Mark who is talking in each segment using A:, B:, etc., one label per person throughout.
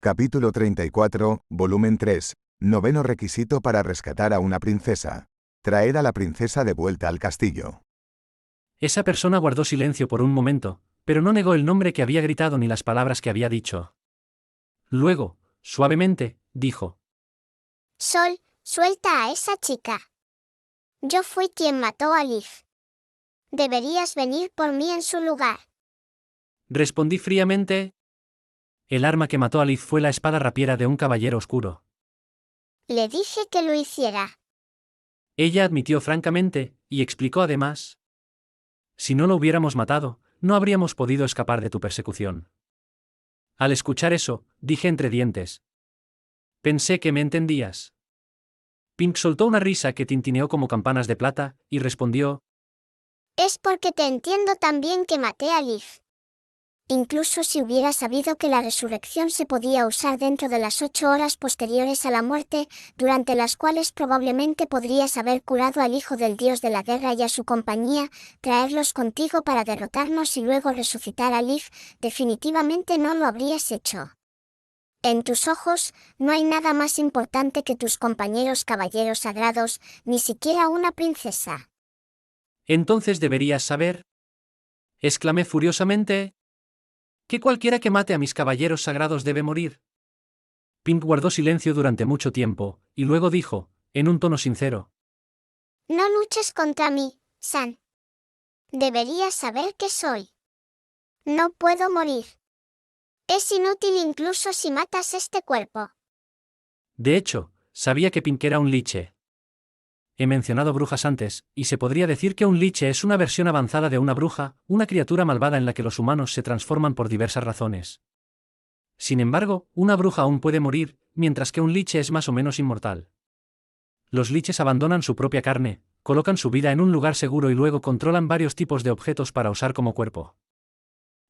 A: Capítulo 34, volumen 3. Noveno requisito para rescatar a una princesa. Traer a la princesa de vuelta al castillo.
B: Esa persona guardó silencio por un momento, pero no negó el nombre que había gritado ni las palabras que había dicho. Luego, suavemente, dijo:
C: Sol, suelta a esa chica. Yo fui quien mató a Liv. Deberías venir por mí en su lugar.
B: Respondí fríamente. El arma que mató a Liv fue la espada rapiera de un caballero oscuro.
C: Le dije que lo hiciera.
B: Ella admitió francamente, y explicó además: si no lo hubiéramos matado, no habríamos podido escapar de tu persecución. Al escuchar eso, dije entre dientes: pensé que me entendías. Pink soltó una risa que tintineó como campanas de plata, y respondió:
C: Es porque te entiendo tan bien que maté a Liv. Incluso si hubiera sabido que la resurrección se podía usar dentro de las 8 horas posteriores a la muerte, durante las cuales probablemente podrías haber curado al hijo del dios de la guerra y a su compañía, traerlos contigo para derrotarnos y luego resucitar a Liv, definitivamente no lo habrías hecho. En tus ojos, no hay nada más importante que tus compañeros caballeros sagrados, ni siquiera una princesa.
B: entonces deberías saber, exclamé furiosamente, que cualquiera que mate a mis caballeros sagrados debe morir. Pink guardó silencio durante mucho tiempo, y luego dijo, en un tono sincero:
C: No luches contra mí, San. Deberías saber que soy. No puedo morir. Es inútil incluso si matas este cuerpo.
B: de hecho, sabía que Pink era un liche. He mencionado brujas antes, y se podría decir que un liche es una versión avanzada de una bruja, una criatura malvada en la que los humanos se transforman por diversas razones. Sin embargo, una bruja aún puede morir, mientras que un liche es más o menos inmortal. Los liches abandonan su propia carne, colocan su vida en un lugar seguro y luego controlan varios tipos de objetos para usar como cuerpo.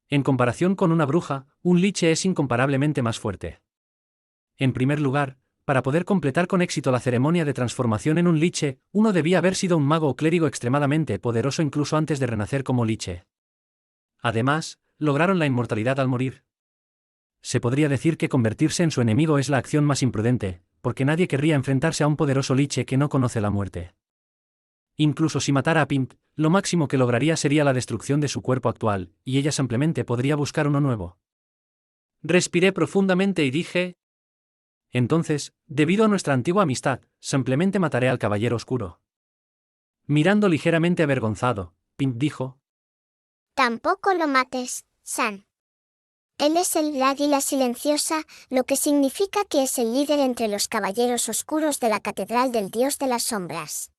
B: En comparación con una bruja, un liche es incomparablemente más fuerte. En primer lugar, para poder completar con éxito la ceremonia de transformación en un liche, uno debía haber sido un mago o clérigo extremadamente poderoso incluso antes de renacer como liche. Además, lograron la inmortalidad al morir. Se podría decir que convertirse en su enemigo es la acción más imprudente, porque nadie querría enfrentarse a un poderoso liche que no conoce la muerte. Incluso si matara a Pimp, lo máximo que lograría sería la destrucción de su cuerpo actual, y ella simplemente podría buscar uno nuevo. Respiré profundamente y dije: entonces, debido a nuestra antigua amistad, simplemente mataré al caballero oscuro. Mirando ligeramente avergonzado, Pimp dijo:
C: Tampoco lo mates, San. Él es el águila silenciosa, lo que significa que es el líder entre los caballeros oscuros de la Catedral del Dios de las Sombras.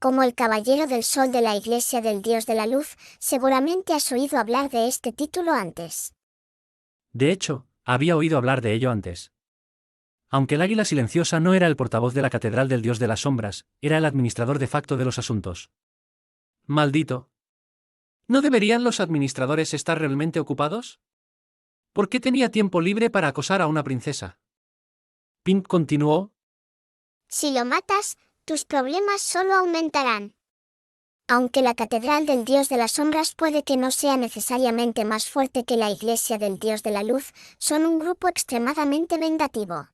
C: Como el Caballero del Sol de la Iglesia del Dios de la Luz, seguramente has oído hablar de este título antes.
B: de hecho, había oído hablar de ello antes. Aunque el águila silenciosa no era el portavoz de la Catedral del Dios de las Sombras, era el administrador de facto de los asuntos. Maldito. ¿No deberían los administradores estar realmente ocupados? ¿Por qué tenía tiempo libre para acosar a una princesa? Pimp continuó:
C: Si lo matas, tus problemas solo aumentarán. Aunque la Catedral del Dios de las Sombras puede que no sea necesariamente más fuerte que la Iglesia del Dios de la Luz, son un grupo extremadamente vengativo.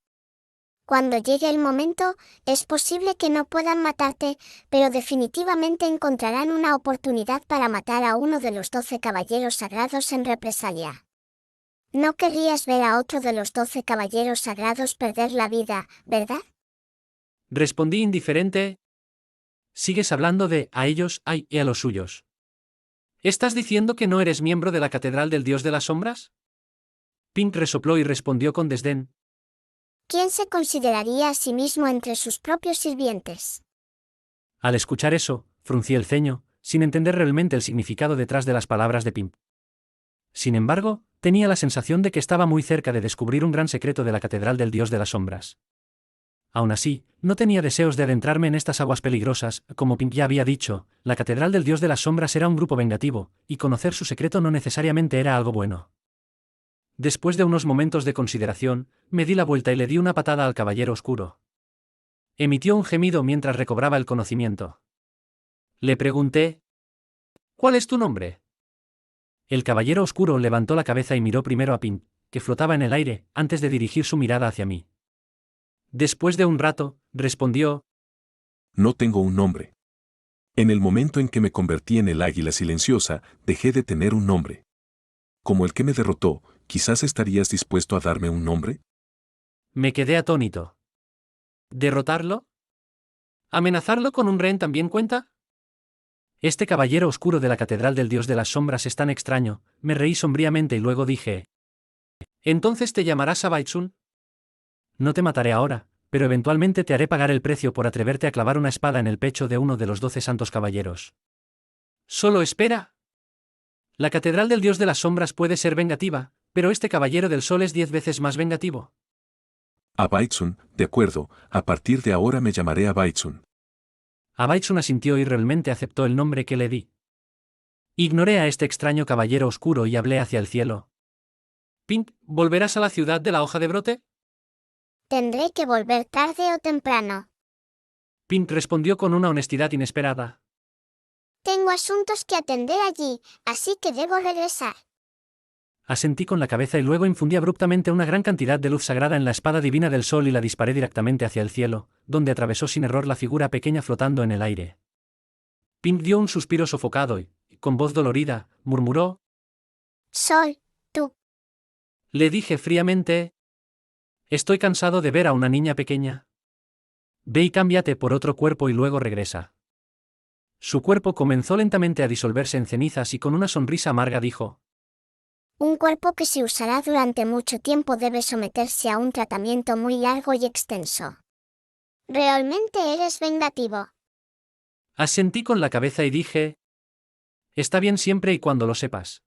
C: Cuando llegue el momento, es posible que no puedan matarte, pero definitivamente encontrarán una oportunidad para matar a uno de los 12 caballeros sagrados en represalia. No querrías ver a otro de los 12 caballeros sagrados perder la vida, ¿verdad?
B: respondí indiferente. Sigues hablando de a ellos y a los suyos. ¿Estás diciendo que no eres miembro de la Catedral del Dios de las Sombras? Pink resopló y respondió con desdén:
C: ¿Quién se consideraría a sí mismo entre sus propios sirvientes?
B: al escuchar eso, fruncí el ceño, sin entender realmente el significado detrás de las palabras de Pimp. Sin embargo, tenía la sensación de que estaba muy cerca de descubrir un gran secreto de la Catedral del Dios de las Sombras. Aún así, no tenía deseos de adentrarme en estas aguas peligrosas, como Pimp ya había dicho, la Catedral del Dios de las Sombras era un grupo vengativo, y conocer su secreto no necesariamente era algo bueno. Después de unos momentos de consideración, me di la vuelta y le di una patada al caballero oscuro. Emitió un gemido mientras recobraba el conocimiento. Le pregunté: ¿cuál es tu nombre? El caballero oscuro levantó la cabeza y miró primero a Pimp, que flotaba en el aire, antes de dirigir su mirada hacia mí. Después de un rato, respondió:
D: No tengo un nombre. En el momento en que me convertí en el águila silenciosa, dejé de tener un nombre. Como el que me derrotó, quizás estarías dispuesto a darme un nombre.
B: Me quedé atónito. ¿Derrotarlo? ¿Amenazarlo con un rehén también cuenta? Este caballero oscuro de la Catedral del Dios de las Sombras es tan extraño. Me reí sombríamente y luego dije: ¿Entonces te llamarás Sabaitsun? No te mataré ahora, pero eventualmente te haré pagar el precio por atreverte a clavar una espada en el pecho de uno de los 12 santos caballeros. ¡Solo espera! La Catedral del Dios de las Sombras puede ser vengativa, pero este caballero del sol es 10 veces más vengativo.
D: Abaitsun, de acuerdo, a partir de ahora me llamaré Abaitsun.
B: Abaitsun asintió y realmente aceptó el nombre que le di. Ignoré a este extraño caballero oscuro y hablé hacia el cielo. Pink, ¿volverás a la ciudad de la hoja de brote?
C: Tendré que volver tarde o temprano.
B: Pink respondió con una honestidad inesperada.
C: Tengo asuntos que atender allí, así que debo regresar.
B: Asentí con la cabeza y luego infundí abruptamente una gran cantidad de luz sagrada en la espada divina del sol y la disparé directamente hacia el cielo, donde atravesó sin error la figura pequeña flotando en el aire. Pink dio un suspiro sofocado y, con voz dolorida, murmuró:
C: Sol, tú.
B: Le dije fríamente: estoy cansado de ver a una niña pequeña. Ve y cámbiate por otro cuerpo y luego regresa. Su cuerpo comenzó lentamente a disolverse en cenizas y con una sonrisa amarga dijo:
C: Un cuerpo que se usará durante mucho tiempo debe someterse a un tratamiento muy largo y extenso. Realmente eres vengativo.
B: Asentí con la cabeza y dije: está bien siempre y cuando lo sepas.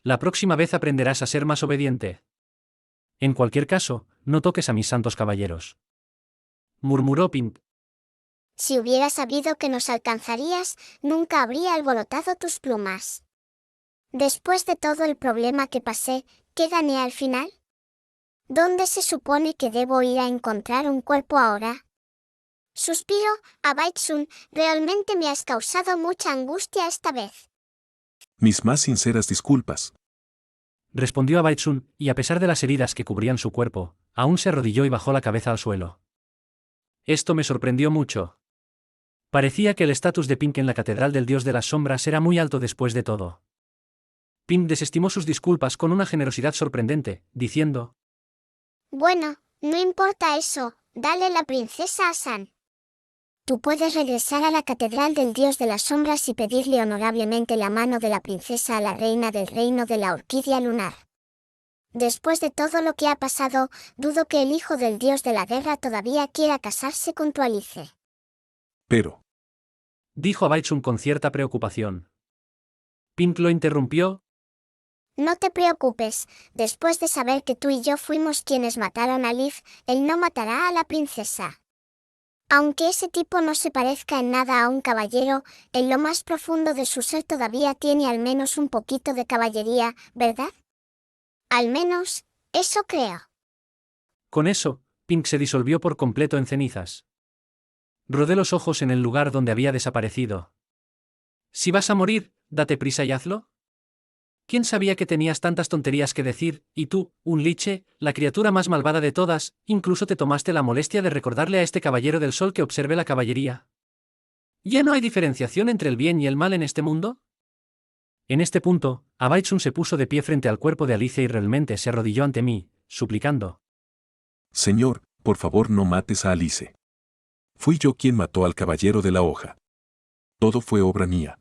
B: La próxima vez aprenderás a ser más obediente. En cualquier caso, no toques a mis santos caballeros. Murmuró Pink.
C: Si hubiera sabido que nos alcanzarías, nunca habría alborotado tus plumas. Después de todo el problema que pasé, ¿qué gané al final? ¿Dónde se supone que debo ir a encontrar un cuerpo ahora? Suspiro, Abaitsun, realmente me has causado mucha angustia esta vez.
D: Mis más sinceras disculpas.
B: Respondió Abaitsun, y a pesar de las heridas que cubrían su cuerpo, aún se arrodilló y bajó la cabeza al suelo. Esto me sorprendió mucho. Parecía que el estatus de Pink en la Catedral del Dios de las Sombras era muy alto después de todo. Pink desestimó sus disculpas con una generosidad sorprendente, diciendo:
C: Bueno, no importa eso, dale la princesa a San. Tú puedes regresar a la Catedral del Dios de las Sombras y pedirle honorablemente la mano de la princesa a la reina del reino de la Orquídea Lunar. Después de todo lo que ha pasado, dudo que el hijo del dios de la guerra todavía quiera casarse con tu Alice.
D: Pero,
B: dijo Abaitsun con cierta preocupación. Pink lo interrumpió:
C: No te preocupes, después de saber que tú y yo fuimos quienes mataron a Liv, él no matará a la princesa. Aunque ese tipo no se parezca en nada a un caballero, en lo más profundo de su ser todavía tiene al menos un poquito de caballería, ¿verdad? Al menos, eso creo.
B: Con eso, Pink se disolvió por completo en cenizas. Rodé los ojos en el lugar donde había desaparecido. Si vas a morir, date prisa y hazlo. ¿Quién sabía que tenías tantas tonterías que decir, y tú, un liche, la criatura más malvada de todas, incluso te tomaste la molestia de recordarle a este caballero del sol que observe la caballería? ¿Ya no hay diferenciación entre el bien y el mal en este mundo? En este punto, Abaitsun se puso de pie frente al cuerpo de Alice y realmente se arrodilló ante mí, suplicando:
D: señor, por favor no mates a Alice. Fui yo quien mató al caballero de la hoja. Todo fue obra mía.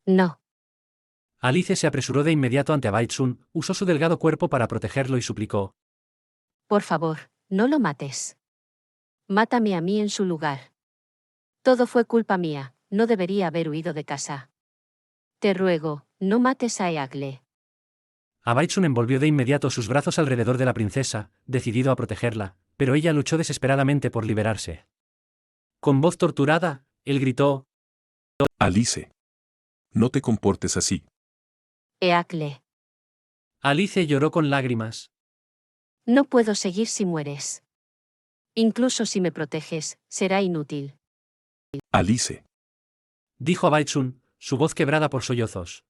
E: No.
B: Alice se apresuró de inmediato ante Abaitsun, usó su delgado cuerpo para protegerlo y suplicó:
E: Por favor, no lo mates. Mátame a mí en su lugar. Todo fue culpa mía, no debería haber huido de casa. Te ruego, no mates a Eagle.
B: Abaitsun envolvió de inmediato sus brazos alrededor de la princesa, decidido a protegerla, pero ella luchó desesperadamente por liberarse. Con voz torturada, él gritó:
D: Alice. No te comportes así.
E: Eagle.
B: Alice lloró con lágrimas.
E: No puedo seguir si mueres. Incluso si me proteges, será inútil.
D: Alice.
B: Dijo Abaitsun, su voz quebrada por sollozos.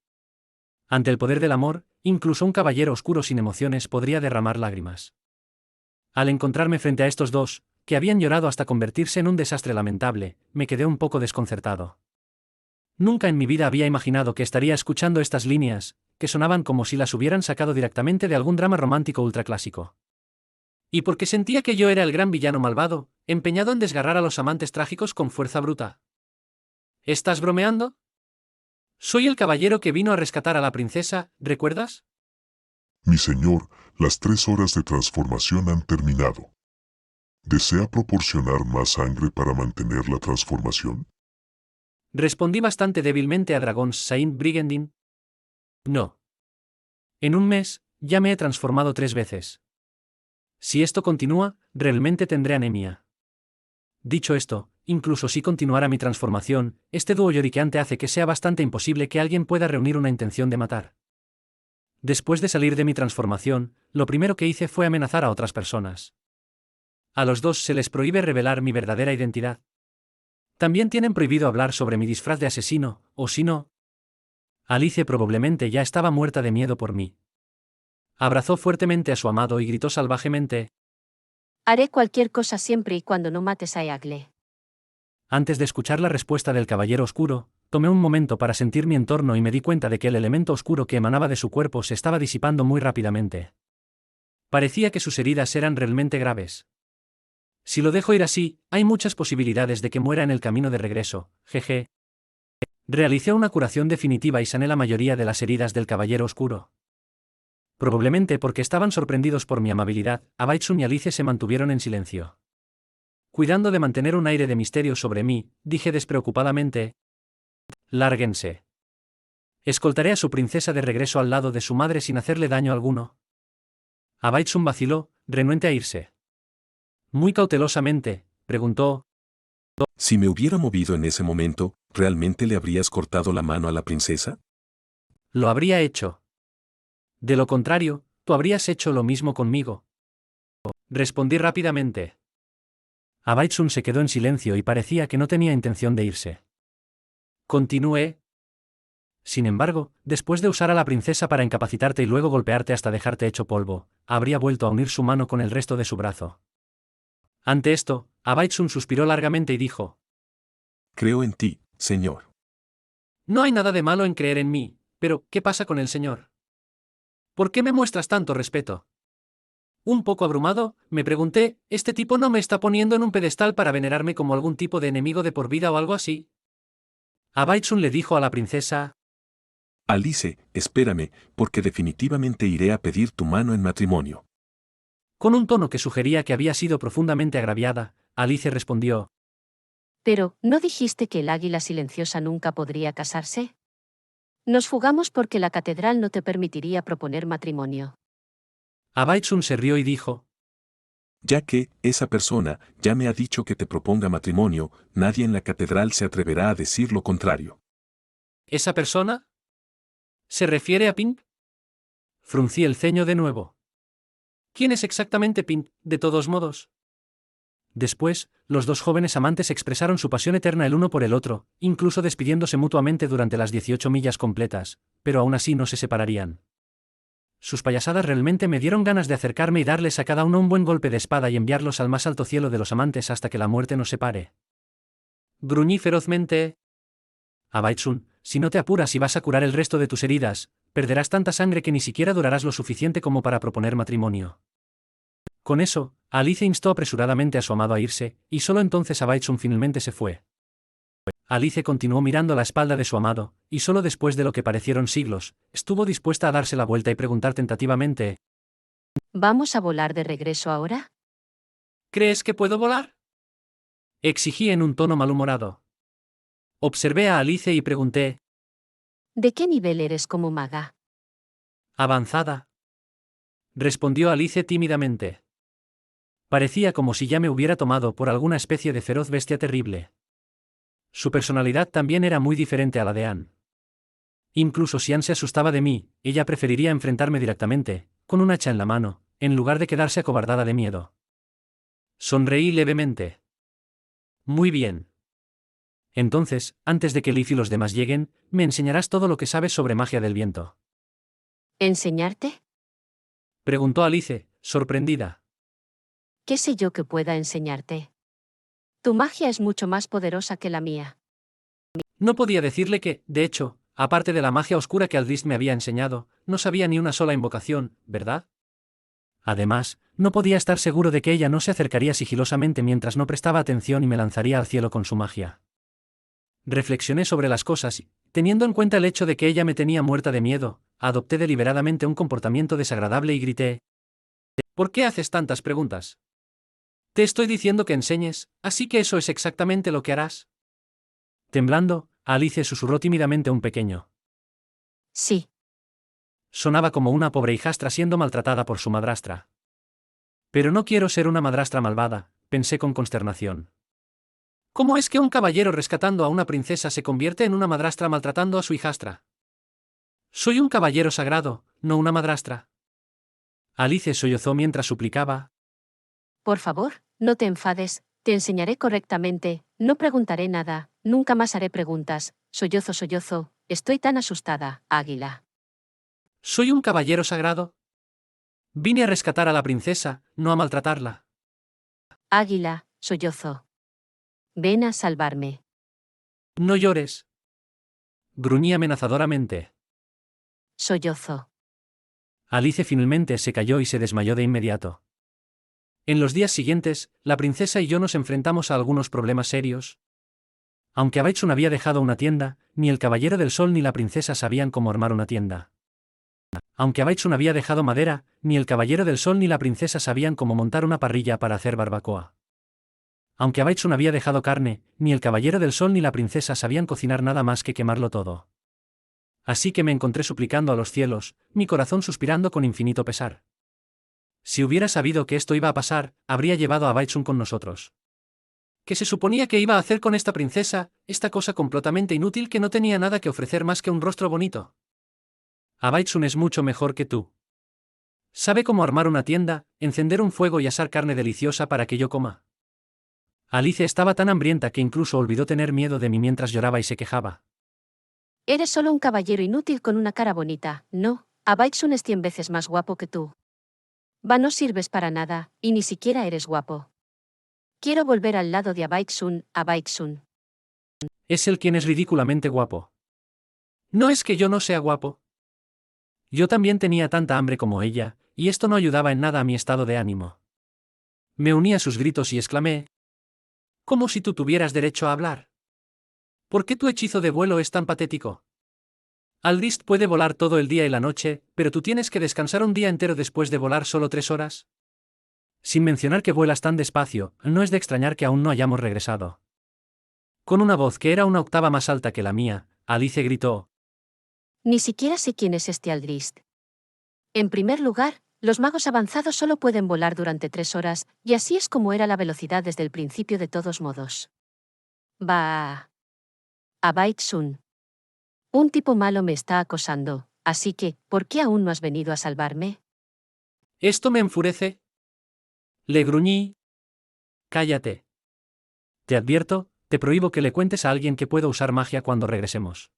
B: Ante el poder del amor, incluso un caballero oscuro sin emociones podría derramar lágrimas. Al encontrarme frente a estos dos, que habían llorado hasta convertirse en un desastre lamentable, me quedé un poco desconcertado. Nunca en mi vida había imaginado que estaría escuchando estas líneas, que sonaban como si las hubieran sacado directamente de algún drama romántico ultraclásico. Y porque sentía que yo era el gran villano malvado, empeñado en desgarrar a los amantes trágicos con fuerza bruta. ¿Estás bromeando? Soy el caballero que vino a rescatar a la princesa, ¿recuerdas?
F: Mi señor, las 3 horas de transformación han terminado. ¿Desea proporcionar más sangre para mantener la transformación?
B: Respondí bastante débilmente a Dragons Saint Brigandin. No. En un mes, ya me he transformado 3 veces. Si esto continúa, realmente tendré anemia. Dicho esto, incluso si continuara mi transformación, este dúo lloriqueante hace que sea bastante imposible que alguien pueda reunir una intención de matar. Después de salir de mi transformación, lo primero que hice fue amenazar a otras personas. A los dos se les prohíbe revelar mi verdadera identidad. También tienen prohibido hablar sobre mi disfraz de asesino, o si no. Alice probablemente ya estaba muerta de miedo por mí. Abrazó fuertemente a su amado y gritó salvajemente.
E: Haré cualquier cosa siempre y cuando no mates a Eagle.
B: Antes de escuchar la respuesta del caballero oscuro, tomé un momento para sentir mi entorno y me di cuenta de que el elemento oscuro que emanaba de su cuerpo se estaba disipando muy rápidamente. Parecía que sus heridas eran realmente graves. Si lo dejo ir así, hay muchas posibilidades de que muera en el camino de regreso, jeje. Realicé una curación definitiva y sané la mayoría de las heridas del caballero oscuro. Probablemente porque estaban sorprendidos por mi amabilidad, Abaitsun y Alice se mantuvieron en silencio. Cuidando de mantener un aire de misterio sobre mí, dije despreocupadamente: «Lárguense. Escoltaré a su princesa de regreso al lado de su madre sin hacerle daño alguno». Abaitsun vaciló, renuente a irse. Muy cautelosamente, preguntó:
D: Si me hubiera movido en ese momento, ¿realmente le habrías cortado la mano a la princesa?
B: «Lo habría hecho. De lo contrario, tú habrías hecho lo mismo conmigo». Respondí rápidamente. Abaitsun se quedó en silencio y parecía que no tenía intención de irse. Continué. Sin embargo, después de usar a la princesa para incapacitarte y luego golpearte hasta dejarte hecho polvo, habría vuelto a unir su mano con el resto de su brazo. Ante esto, Abaitsun suspiró largamente y dijo:
D: Creo en ti, señor.
B: «No hay nada de malo en creer en mí, pero ¿qué pasa con el señor? ¿Por qué me muestras tanto respeto?» Un poco abrumado, me pregunté, ¿este tipo no me está poniendo en un pedestal para venerarme como algún tipo de enemigo de por vida o algo así? Abaitsun le dijo a la princesa:
D: Alice, espérame, porque definitivamente iré a pedir tu mano en matrimonio.
B: Con un tono que sugería que había sido profundamente agraviada, Alice respondió:
E: Pero, ¿no dijiste que el águila silenciosa nunca podría casarse? Nos fugamos porque la catedral no te permitiría proponer matrimonio.
B: Abaitsun se rió y dijo:
D: Ya que, esa persona, ya me ha dicho que te proponga matrimonio, nadie en la catedral se atreverá a decir lo contrario.
B: ¿Esa persona? ¿Se refiere a Pink? Fruncí el ceño de nuevo. ¿Quién es exactamente Pink, de todos modos? Después, los dos jóvenes amantes expresaron su pasión eterna el uno por el otro, incluso despidiéndose mutuamente durante las 18 millas completas, pero aún así no se separarían. Sus payasadas realmente me dieron ganas de acercarme y darles a cada uno un buen golpe de espada y enviarlos al más alto cielo de los amantes hasta que la muerte nos separe. Gruñí ferozmente: Abaitsun, si no te apuras y vas a curar el resto de tus heridas, perderás tanta sangre que ni siquiera durarás lo suficiente como para proponer matrimonio. Con eso, Alice instó apresuradamente a su amado a irse, y solo entonces Abaitsun finalmente se fue. Alice continuó mirando la espalda de su amado, y solo después de lo que parecieron siglos, estuvo dispuesta a darse la vuelta y preguntar tentativamente:
E: ¿Vamos a volar de regreso ahora?
B: ¿Crees que puedo volar?, exigí en un tono malhumorado. Observé a Alice y pregunté:
E: ¿De qué nivel eres como maga?
B: «Avanzada», respondió Alice tímidamente. Parecía como si ya me hubiera tomado por alguna especie de feroz bestia terrible. Su personalidad también era muy diferente a la de Anne. Incluso si Anne se asustaba de mí, ella preferiría enfrentarme directamente, con un hacha en la mano, en lugar de quedarse acobardada de miedo. Sonreí levemente. Muy bien. Entonces, antes de que Leaf y los demás lleguen, me enseñarás todo lo que sabes sobre magia del viento.
E: ¿Enseñarte?
B: Preguntó Alice, sorprendida.
E: ¿Qué sé yo que pueda enseñarte? Tu magia es mucho más poderosa que la mía.
B: No podía decirle que, de hecho, aparte de la magia oscura que Aldrist me había enseñado, no sabía ni una sola invocación, ¿verdad? Además, no podía estar seguro de que ella no se acercaría sigilosamente mientras no prestaba atención y me lanzaría al cielo con su magia. Reflexioné sobre las cosas y, teniendo en cuenta el hecho de que ella me tenía muerta de miedo, adopté deliberadamente un comportamiento desagradable y grité: ¿por qué haces tantas preguntas? Te estoy diciendo que enseñes, así que eso es exactamente lo que harás. Temblando, Alice susurró tímidamente a un pequeño.
E: Sí.
B: Sonaba como una pobre hijastra siendo maltratada por su madrastra. Pero no quiero ser una madrastra malvada, pensé con consternación. ¿Cómo es que un caballero rescatando a una princesa se convierte en una madrastra maltratando a su hijastra? Soy un caballero sagrado, no una madrastra. Alice sollozó mientras suplicaba:
E: Por favor, no te enfades, te enseñaré correctamente, no preguntaré nada, nunca más haré preguntas, sollozo, estoy tan asustada, Águila.
B: ¿soy un caballero sagrado? Vine a rescatar a la princesa, no a maltratarla.
E: Águila, sollozo. Ven a salvarme.
B: No llores. Gruñí amenazadoramente.
E: Sollozo.
B: Alice finalmente se cayó y se desmayó de inmediato. En los días siguientes, la princesa y yo nos enfrentamos a algunos problemas serios. Aunque Abaitsun había dejado una tienda, ni el Caballero del Sol ni la princesa sabían cómo armar una tienda. Aunque Abaitsun había dejado madera, ni el Caballero del Sol ni la princesa sabían cómo montar una parrilla para hacer barbacoa. Aunque Abaitsun había dejado carne, ni el Caballero del Sol ni la princesa sabían cocinar nada más que quemarlo todo. Así que me encontré suplicando a los cielos, mi corazón suspirando con infinito pesar. Si hubiera sabido que esto iba a pasar, habría llevado a Abaitsun con nosotros. ¿Qué se suponía que iba a hacer con esta princesa, esta cosa completamente inútil que no tenía nada que ofrecer más que un rostro bonito? Abaitsun es mucho mejor que tú. Sabe cómo armar una tienda, encender un fuego y asar carne deliciosa para que yo coma. Alice estaba tan hambrienta que incluso olvidó tener miedo de mí mientras lloraba y se quejaba.
E: Eres solo un caballero inútil con una cara bonita, no, Abaitsun es 100 veces más guapo que tú. No sirves para nada, y ni siquiera eres guapo. Quiero volver al lado de Abaitsun, Abaitsun.
B: Es él quien es ridículamente guapo. No es que yo no sea guapo. Yo también tenía tanta hambre como ella, y esto no ayudaba en nada a mi estado de ánimo. Me uní a sus gritos y exclamé: ¿cómo si tú tuvieras derecho a hablar? ¿Por qué tu hechizo de vuelo es tan patético? Aldrist puede volar todo el día y la noche, pero tú tienes que descansar un día entero después de volar solo 3 horas. Sin mencionar que vuelas tan despacio, no es de extrañar que aún no hayamos regresado. Con una voz que era una octava más alta que la mía, Alice gritó:
E: Ni siquiera sé quién es este Aldrist. En primer lugar, los magos avanzados solo pueden volar durante 3 horas, y así es como era la velocidad desde el principio de todos modos. Bah. Abaitsun. Un tipo malo me está acosando, así que, ¿por qué aún no has venido a salvarme?
B: ¿esto me enfurece? Le gruñí. Cállate. Te advierto, te prohíbo que le cuentes a alguien que pueda usar magia cuando regresemos.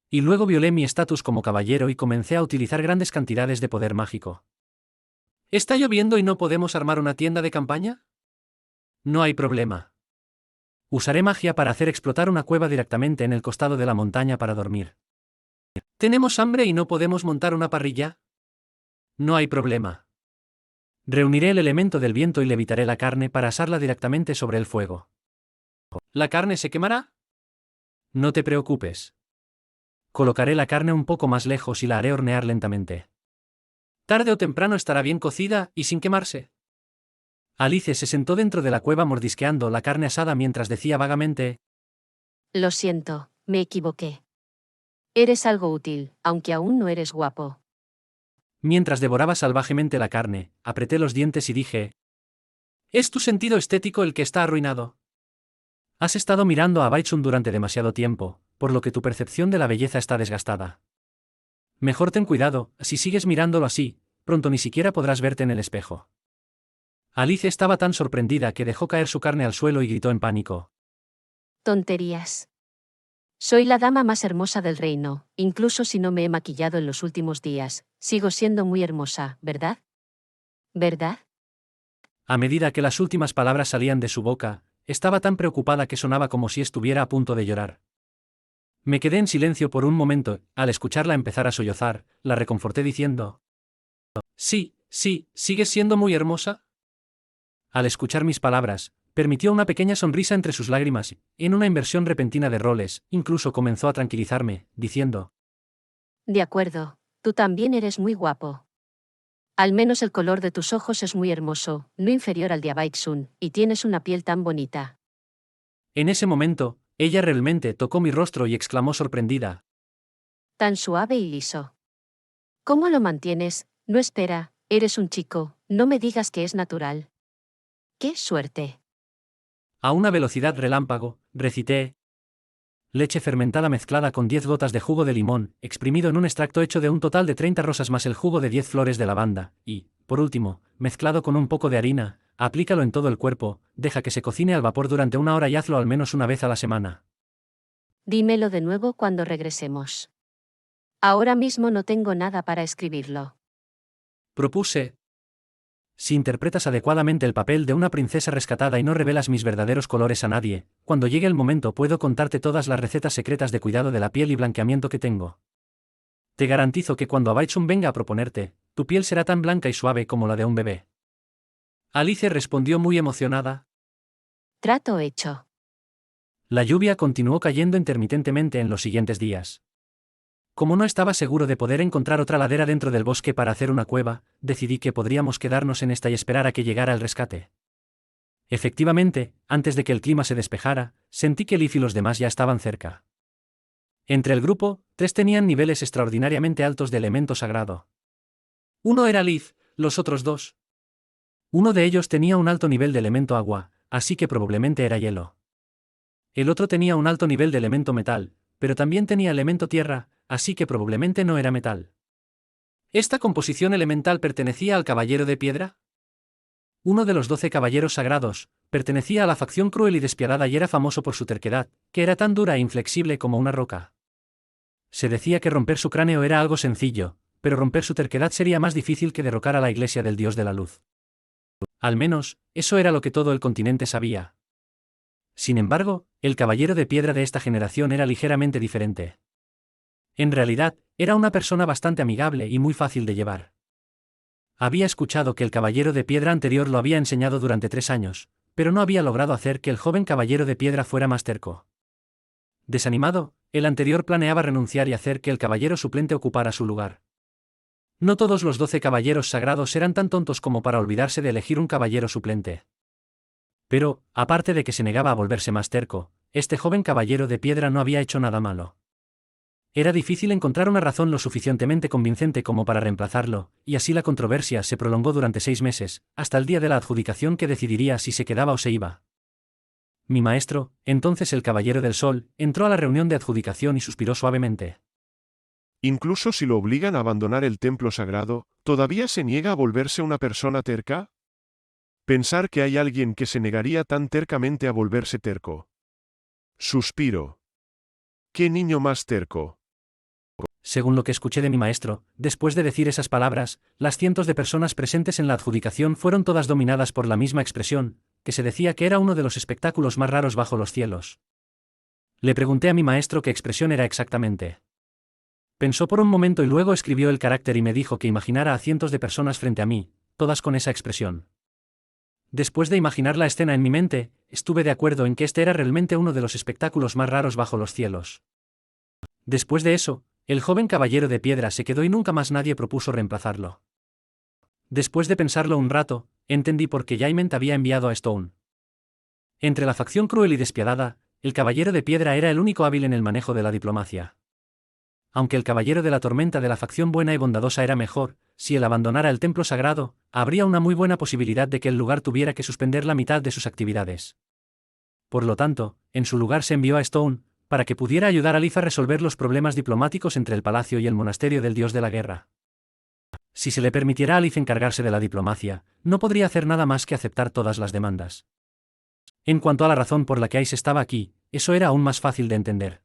B: Y luego violé mi estatus como caballero y comencé a utilizar grandes cantidades de poder mágico. ¿Está lloviendo y no podemos armar una tienda de campaña? No hay problema. Usaré magia para hacer explotar una cueva directamente en el costado de la montaña para dormir. ¿Tenemos hambre y no podemos montar una parrilla? No hay problema. Reuniré el elemento del viento y levitaré la carne para asarla directamente sobre el fuego. ¿La carne se quemará? No te preocupes. Colocaré la carne un poco más lejos y la haré hornear lentamente. Tarde o temprano estará bien cocida y sin quemarse. Alice se sentó dentro de la cueva mordisqueando la carne asada mientras decía vagamente:
E: Lo siento, me equivoqué. Eres algo útil, aunque aún no eres guapo.
B: Mientras devoraba salvajemente la carne, apreté los dientes y dije: ¿es tu sentido estético el que está arruinado? Has estado mirando a Abaitsun durante demasiado tiempo, por lo que tu percepción de la belleza está desgastada. Mejor ten cuidado, si sigues mirándolo así, pronto ni siquiera podrás verte en el espejo. Alice estaba tan sorprendida que dejó caer su carne al suelo y gritó en pánico:
E: Tonterías. Soy la dama más hermosa del reino, incluso si no me he maquillado en los últimos días, sigo siendo muy hermosa, ¿verdad? ¿Verdad?
B: A medida que las últimas palabras salían de su boca, estaba tan preocupada que sonaba como si estuviera a punto de llorar. Me quedé en silencio por un momento, al escucharla empezar a sollozar, la reconforté diciendo: Sí, sí, ¿sigues siendo muy hermosa? Al escuchar mis palabras, permitió una pequeña sonrisa entre sus lágrimas, y, en una inversión repentina de roles, incluso comenzó a tranquilizarme, diciendo:
E: De acuerdo, tú también eres muy guapo. Al menos el color de tus ojos es muy hermoso, no inferior al de Abaixun, y tienes una piel tan bonita.
B: En ese momento, ella realmente tocó mi rostro y exclamó sorprendida:
E: Tan suave y liso. ¿Cómo lo mantienes? No, espera, eres un chico, no me digas que es natural. ¡Qué suerte!
B: A una velocidad relámpago, recité: leche fermentada mezclada con 10 gotas de jugo de limón, exprimido en un extracto hecho de un total de 30 rosas más el jugo de 10 flores de lavanda, y, por último, mezclado con un poco de harina, aplícalo en todo el cuerpo, deja que se cocine al vapor durante 1 hora y hazlo al menos una vez a la semana.
E: Dímelo de nuevo cuando regresemos. Ahora mismo no tengo nada para escribirlo.
B: Propuse. Si interpretas adecuadamente el papel de una princesa rescatada y no revelas mis verdaderos colores a nadie, cuando llegue el momento puedo contarte todas las recetas secretas de cuidado de la piel y blanqueamiento que tengo. Te garantizo que cuando Abaixun venga a proponerte, tu piel será tan blanca y suave como la de un bebé. Alice respondió muy emocionada.
E: Trato hecho.
B: La lluvia continuó cayendo intermitentemente en los siguientes días. Como no estaba seguro de poder encontrar otra ladera dentro del bosque para hacer una cueva, decidí que podríamos quedarnos en esta y esperar a que llegara el rescate. Efectivamente, antes de que el clima se despejara, sentí que Leaf y los demás ya estaban cerca. Entre el grupo, 3 tenían niveles extraordinariamente altos de elemento sagrado. Uno era Leaf, los otros 2. Uno de ellos tenía un alto nivel de elemento agua, así que probablemente era hielo. El otro tenía un alto nivel de elemento metal, pero también tenía elemento tierra, así que probablemente no era metal. ¿Esta composición elemental pertenecía al Caballero de Piedra? Uno de los 12 caballeros sagrados, pertenecía a la facción cruel y despiadada y era famoso por su terquedad, que era tan dura e inflexible como una roca. Se decía que romper su cráneo era algo sencillo, pero romper su terquedad sería más difícil que derrocar a la iglesia del Dios de la Luz. Al menos, eso era lo que todo el continente sabía. Sin embargo, el Caballero de Piedra de esta generación era ligeramente diferente. En realidad, era una persona bastante amigable y muy fácil de llevar. Había escuchado que el Caballero de Piedra anterior lo había enseñado durante 3 años, pero no había logrado hacer que el joven Caballero de Piedra fuera más terco. Desanimado, el anterior planeaba renunciar y hacer que el Caballero suplente ocupara su lugar. No todos los 12 caballeros sagrados eran tan tontos como para olvidarse de elegir un caballero suplente. Pero, aparte de que se negaba a volverse más terco, este joven Caballero de Piedra no había hecho nada malo. Era difícil encontrar una razón lo suficientemente convincente como para reemplazarlo, y así la controversia se prolongó durante 6 meses, hasta el día de la adjudicación que decidiría si se quedaba o se iba. Mi maestro, entonces el Caballero del Sol, entró a la reunión de adjudicación y suspiró suavemente.
G: Incluso si lo obligan a abandonar el templo sagrado, ¿todavía se niega a volverse una persona terca? Pensar que hay alguien que se negaría tan tercamente a volverse terco. Suspiro. ¿Qué niño más terco?
B: Según lo que escuché de mi maestro, después de decir esas palabras, las cientos de personas presentes en la adjudicación fueron todas dominadas por la misma expresión, que se decía que era uno de los espectáculos más raros bajo los cielos. Le pregunté a mi maestro qué expresión era exactamente. Pensó por un momento y luego escribió el carácter y me dijo que imaginara a cientos de personas frente a mí, todas con esa expresión. Después de imaginar la escena en mi mente, estuve de acuerdo en que este era realmente uno de los espectáculos más raros bajo los cielos. Después de eso, el joven Caballero de Piedra se quedó y nunca más nadie propuso reemplazarlo. Después de pensarlo un rato, entendí por qué Jaiment había enviado a Stone. Entre la facción cruel y despiadada, el Caballero de Piedra era el único hábil en el manejo de la diplomacia. Aunque el Caballero de la Tormenta de la facción buena y bondadosa era mejor, si él abandonara el templo sagrado, habría una muy buena posibilidad de que el lugar tuviera que suspender la mitad de sus actividades. Por lo tanto, en su lugar se envió a Stone, para que pudiera ayudar a Leaf a resolver los problemas diplomáticos entre el palacio y el monasterio del dios de la guerra. Si se le permitiera a Leaf encargarse de la diplomacia, no podría hacer nada más que aceptar todas las demandas. En cuanto a la razón por la que Ice estaba aquí, eso era aún más fácil de entender.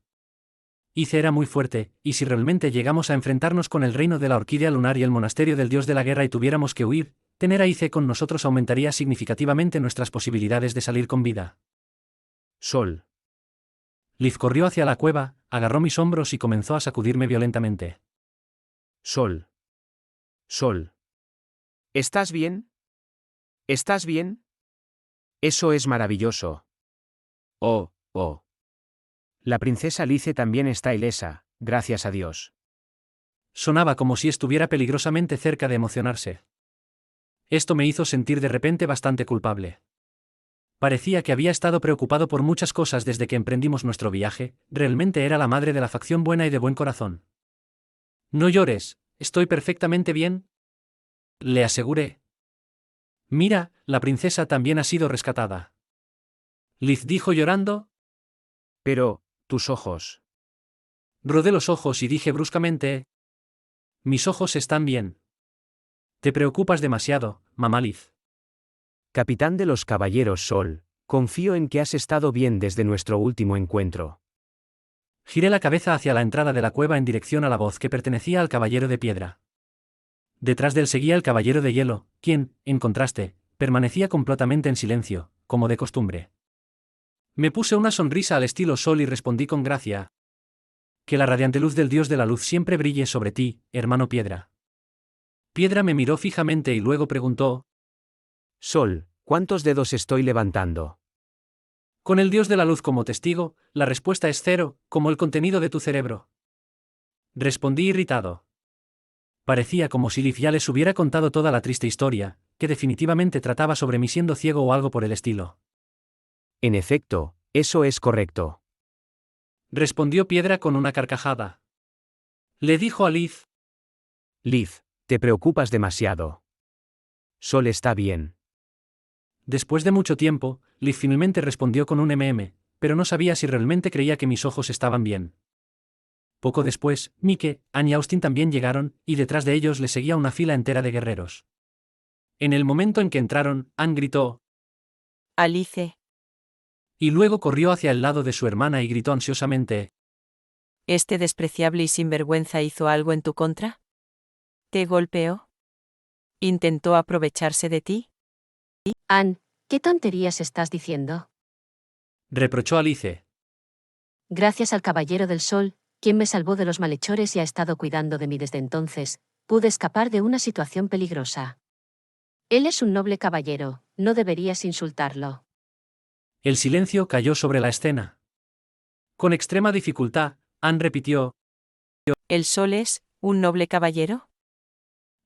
B: Ice era muy fuerte, y si realmente llegamos a enfrentarnos con el reino de la orquídea lunar y el monasterio del dios de la guerra y tuviéramos que huir, tener a Ice con nosotros aumentaría significativamente nuestras posibilidades de salir con vida.
H: Sol.
B: Liz corrió hacia la cueva, agarró mis hombros y comenzó a sacudirme violentamente.
H: Sol. Sol. ¿Estás bien? ¿Estás bien? Eso es maravilloso. Oh, oh. La princesa Lice también está ilesa, gracias a Dios.
B: Sonaba como si estuviera peligrosamente cerca de emocionarse. Esto me hizo sentir de repente bastante culpable. Parecía que había estado preocupado por muchas cosas desde que emprendimos nuestro viaje, realmente era la madre de la facción buena y de buen corazón. No llores, estoy perfectamente bien, le aseguré. Mira, la princesa también ha sido rescatada. Liz dijo llorando.
H: Pero, tus ojos.
B: Rodé los ojos y dije bruscamente: mis ojos están bien. Te preocupas demasiado, mamá Liz.
H: Capitán de los Caballeros Sol, confío en que has estado bien desde nuestro último encuentro.
B: Giré la cabeza hacia la entrada de la cueva en dirección a la voz que pertenecía al caballero de piedra. Detrás de él seguía el caballero de hielo, quien, en contraste, permanecía completamente en silencio, como de costumbre. Me puse una sonrisa al estilo Sol y respondí con gracia: que la radiante luz del dios de la luz siempre brille sobre ti, hermano Piedra. Piedra me miró fijamente y luego preguntó:
H: Sol, ¿cuántos dedos estoy levantando?
B: con el dios de la luz como testigo, la respuesta es 0, como el contenido de tu cerebro. Respondí irritado. Parecía como si Liz ya les hubiera contado toda la triste historia, que definitivamente trataba sobre mí siendo ciego o algo por el estilo.
H: En efecto, eso es correcto.
B: Respondió Piedra con una carcajada. Le dijo a Liz:
H: Liz, te preocupas demasiado. Sol está bien.
B: Después de mucho tiempo, Liz finalmente respondió con un pero no sabía si realmente creía que mis ojos estaban bien. Poco después, Mike, Anne y Austin también llegaron, y detrás de ellos le seguía una fila entera de guerreros. En el momento en que entraron, Anne gritó:
I: Alice,
B: y luego corrió hacia el lado de su hermana y gritó ansiosamente:
I: ¿este despreciable y sinvergüenza hizo algo en tu contra? ¿Te golpeó? ¿Intentó aprovecharse de ti?
E: Anne, ¿qué tonterías estás diciendo?
B: reprochó Alice.
E: Gracias al Caballero del Sol, quien me salvó de los malhechores y ha estado cuidando de mí desde entonces, pude escapar de una situación peligrosa. Él es un noble caballero, no deberías insultarlo.
B: El silencio cayó sobre la escena. Con extrema dificultad, Anne repitió:
I: ¿El Sol es un noble caballero?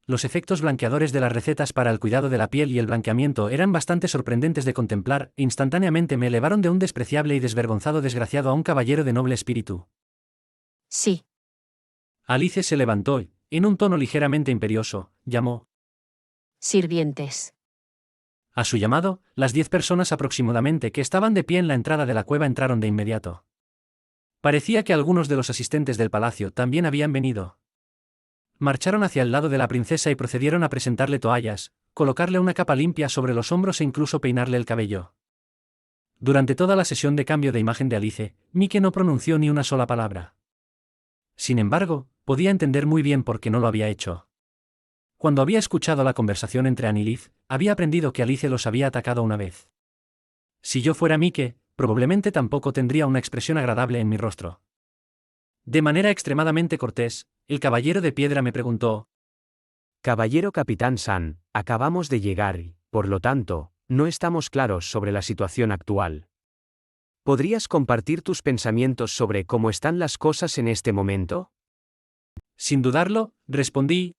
B: los efectos blanqueadores de las recetas para el cuidado de la piel y el blanqueamiento eran bastante sorprendentes de contemplar, e instantáneamente me elevaron de un despreciable y desvergonzado desgraciado a un caballero de noble espíritu.
E: Sí.
B: Alice se levantó y, en un tono ligeramente imperioso, llamó.
E: Sirvientes.
B: A su llamado, las 10 personas aproximadamente que estaban de pie en la entrada de la cueva entraron de inmediato. Parecía que algunos de los asistentes del palacio también habían venido. Marcharon hacia el lado de la princesa y procedieron a presentarle toallas, colocarle una capa limpia sobre los hombros e incluso peinarle el cabello. Durante toda la sesión de cambio de imagen de Alice, Mike no pronunció ni una sola palabra. Sin embargo, podía entender muy bien por qué no lo había hecho. Cuando había escuchado la conversación entre Anne y Liz, había aprendido que Alice los había atacado una vez. Si yo fuera Mike, probablemente tampoco tendría una expresión agradable en mi rostro. De manera extremadamente cortés, el caballero de piedra me preguntó:
H: Caballero Capitán San, acabamos de llegar y, por lo tanto, no estamos claros sobre la situación actual. ¿Podrías compartir tus pensamientos sobre cómo están las cosas en este momento?
B: Sin dudarlo, respondí.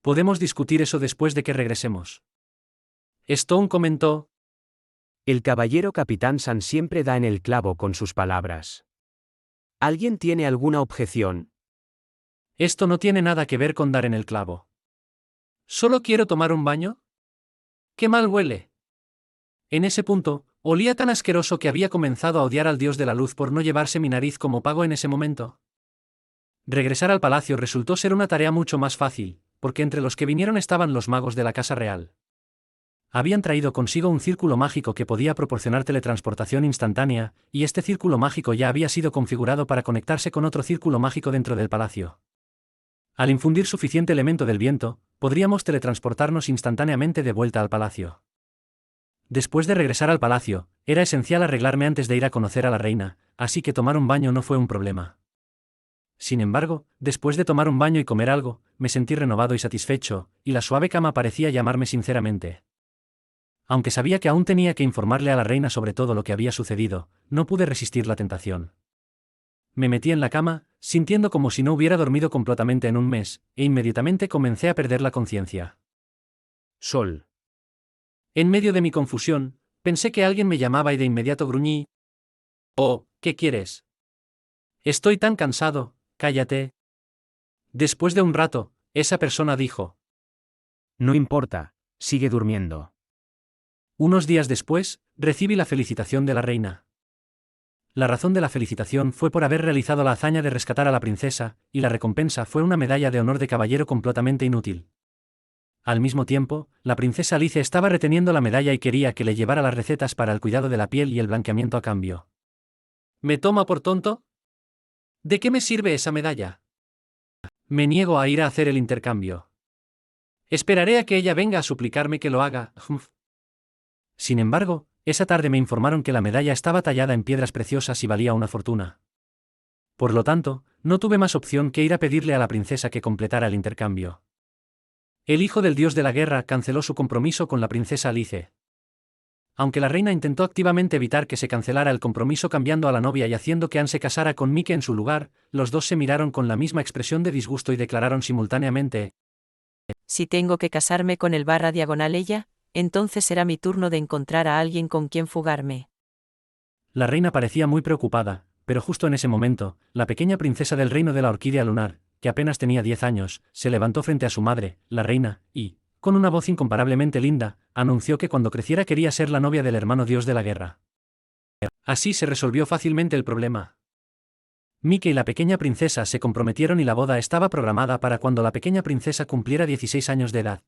B: Podemos discutir eso después de que regresemos. Stone comentó:
H: El caballero Capitán San siempre da en el clavo con sus palabras. ¿Alguien tiene alguna objeción?
B: esto no tiene nada que ver con dar en el clavo. ¿Solo quiero tomar un baño? ¡Qué mal huele! En ese punto, olía tan asqueroso que había comenzado a odiar al dios de la luz por no llevarse mi nariz como pago en ese momento. Regresar al palacio resultó ser una tarea mucho más fácil, porque entre los que vinieron estaban los magos de la Casa Real. Habían traído consigo un círculo mágico que podía proporcionar teletransportación instantánea, y este círculo mágico ya había sido configurado para conectarse con otro círculo mágico dentro del palacio. Al infundir suficiente elemento del viento, podríamos teletransportarnos instantáneamente de vuelta al palacio. Después de regresar al palacio, era esencial arreglarme antes de ir a conocer a la reina, así que tomar un baño no fue un problema. Sin embargo, después de tomar un baño y comer algo, me sentí renovado y satisfecho, y la suave cama parecía llamarme sinceramente. Aunque sabía que aún tenía que informarle a la reina sobre todo lo que había sucedido, no pude resistir la tentación. Me metí en la cama, sintiendo como si no hubiera dormido completamente en un mes, e inmediatamente comencé a perder la conciencia.
H: Sol.
B: En medio de mi confusión, pensé que alguien me llamaba y de inmediato gruñí. «Oh, ¿qué quieres? Estoy tan cansado, cállate». Después de un rato, esa persona dijo.
H: No importa, sigue durmiendo.
B: Unos días después, recibí la felicitación de la reina. La razón de la felicitación fue por haber realizado la hazaña de rescatar a la princesa, y la recompensa fue una medalla de honor de caballero completamente inútil. Al mismo tiempo, la princesa Alice estaba reteniendo la medalla y quería que le llevara las recetas para el cuidado de la piel y el blanqueamiento a cambio. ¿Me toma por tonto? ¿De qué me sirve esa medalla? Me niego a ir a hacer el intercambio. Esperaré a que ella venga a suplicarme que lo haga. Sin embargo, esa tarde me informaron que la medalla estaba tallada en piedras preciosas y valía una fortuna. Por lo tanto, no tuve más opción que ir a pedirle a la princesa que completara el intercambio. El hijo del dios de la guerra canceló su compromiso con la princesa Alice. Aunque la reina intentó activamente evitar que se cancelara el compromiso cambiando a la novia y haciendo que Anne se casara con Mike en su lugar, los dos se miraron con la misma expresión de disgusto y declararon simultáneamente:
I: Si tengo que casarme con el / ella, entonces será mi turno de encontrar a alguien con quien fugarme.
B: La reina parecía muy preocupada, pero justo en ese momento, la pequeña princesa del reino de la orquídea lunar, que apenas tenía 10 años, se levantó frente a su madre, la reina, y, con una voz incomparablemente linda, anunció que cuando creciera quería ser la novia del hermano dios de la guerra. Así se resolvió fácilmente el problema. Mike y la pequeña princesa se comprometieron y la boda estaba programada para cuando la pequeña princesa cumpliera 16 años de edad.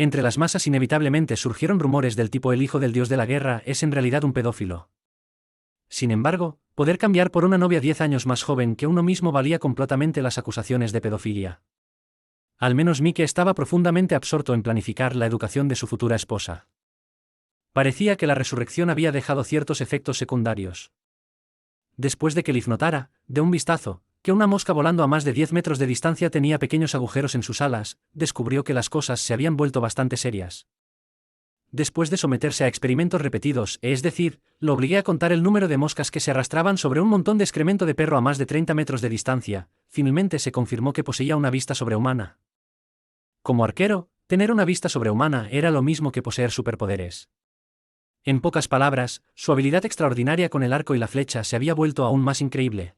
B: Entre las masas inevitablemente surgieron rumores del tipo: el hijo del dios de la guerra es en realidad un pedófilo. Sin embargo, poder cambiar por una novia 10 años más joven que uno mismo valía completamente las acusaciones de pedofilia. Al menos Mike estaba profundamente absorto en planificar la educación de su futura esposa. Parecía que la resurrección había dejado ciertos efectos secundarios. Después de que Liv notara, de un vistazo, que una mosca volando a más de 10 metros de distancia tenía pequeños agujeros en sus alas, descubrió que las cosas se habían vuelto bastante serias. Después de someterse a experimentos repetidos, es decir, lo obligué a contar el número de moscas que se arrastraban sobre un montón de excremento de perro a más de 30 metros de distancia, finalmente se confirmó que poseía una vista sobrehumana. Como arquero, tener una vista sobrehumana era lo mismo que poseer superpoderes. En pocas palabras, su habilidad extraordinaria con el arco y la flecha se había vuelto aún más increíble.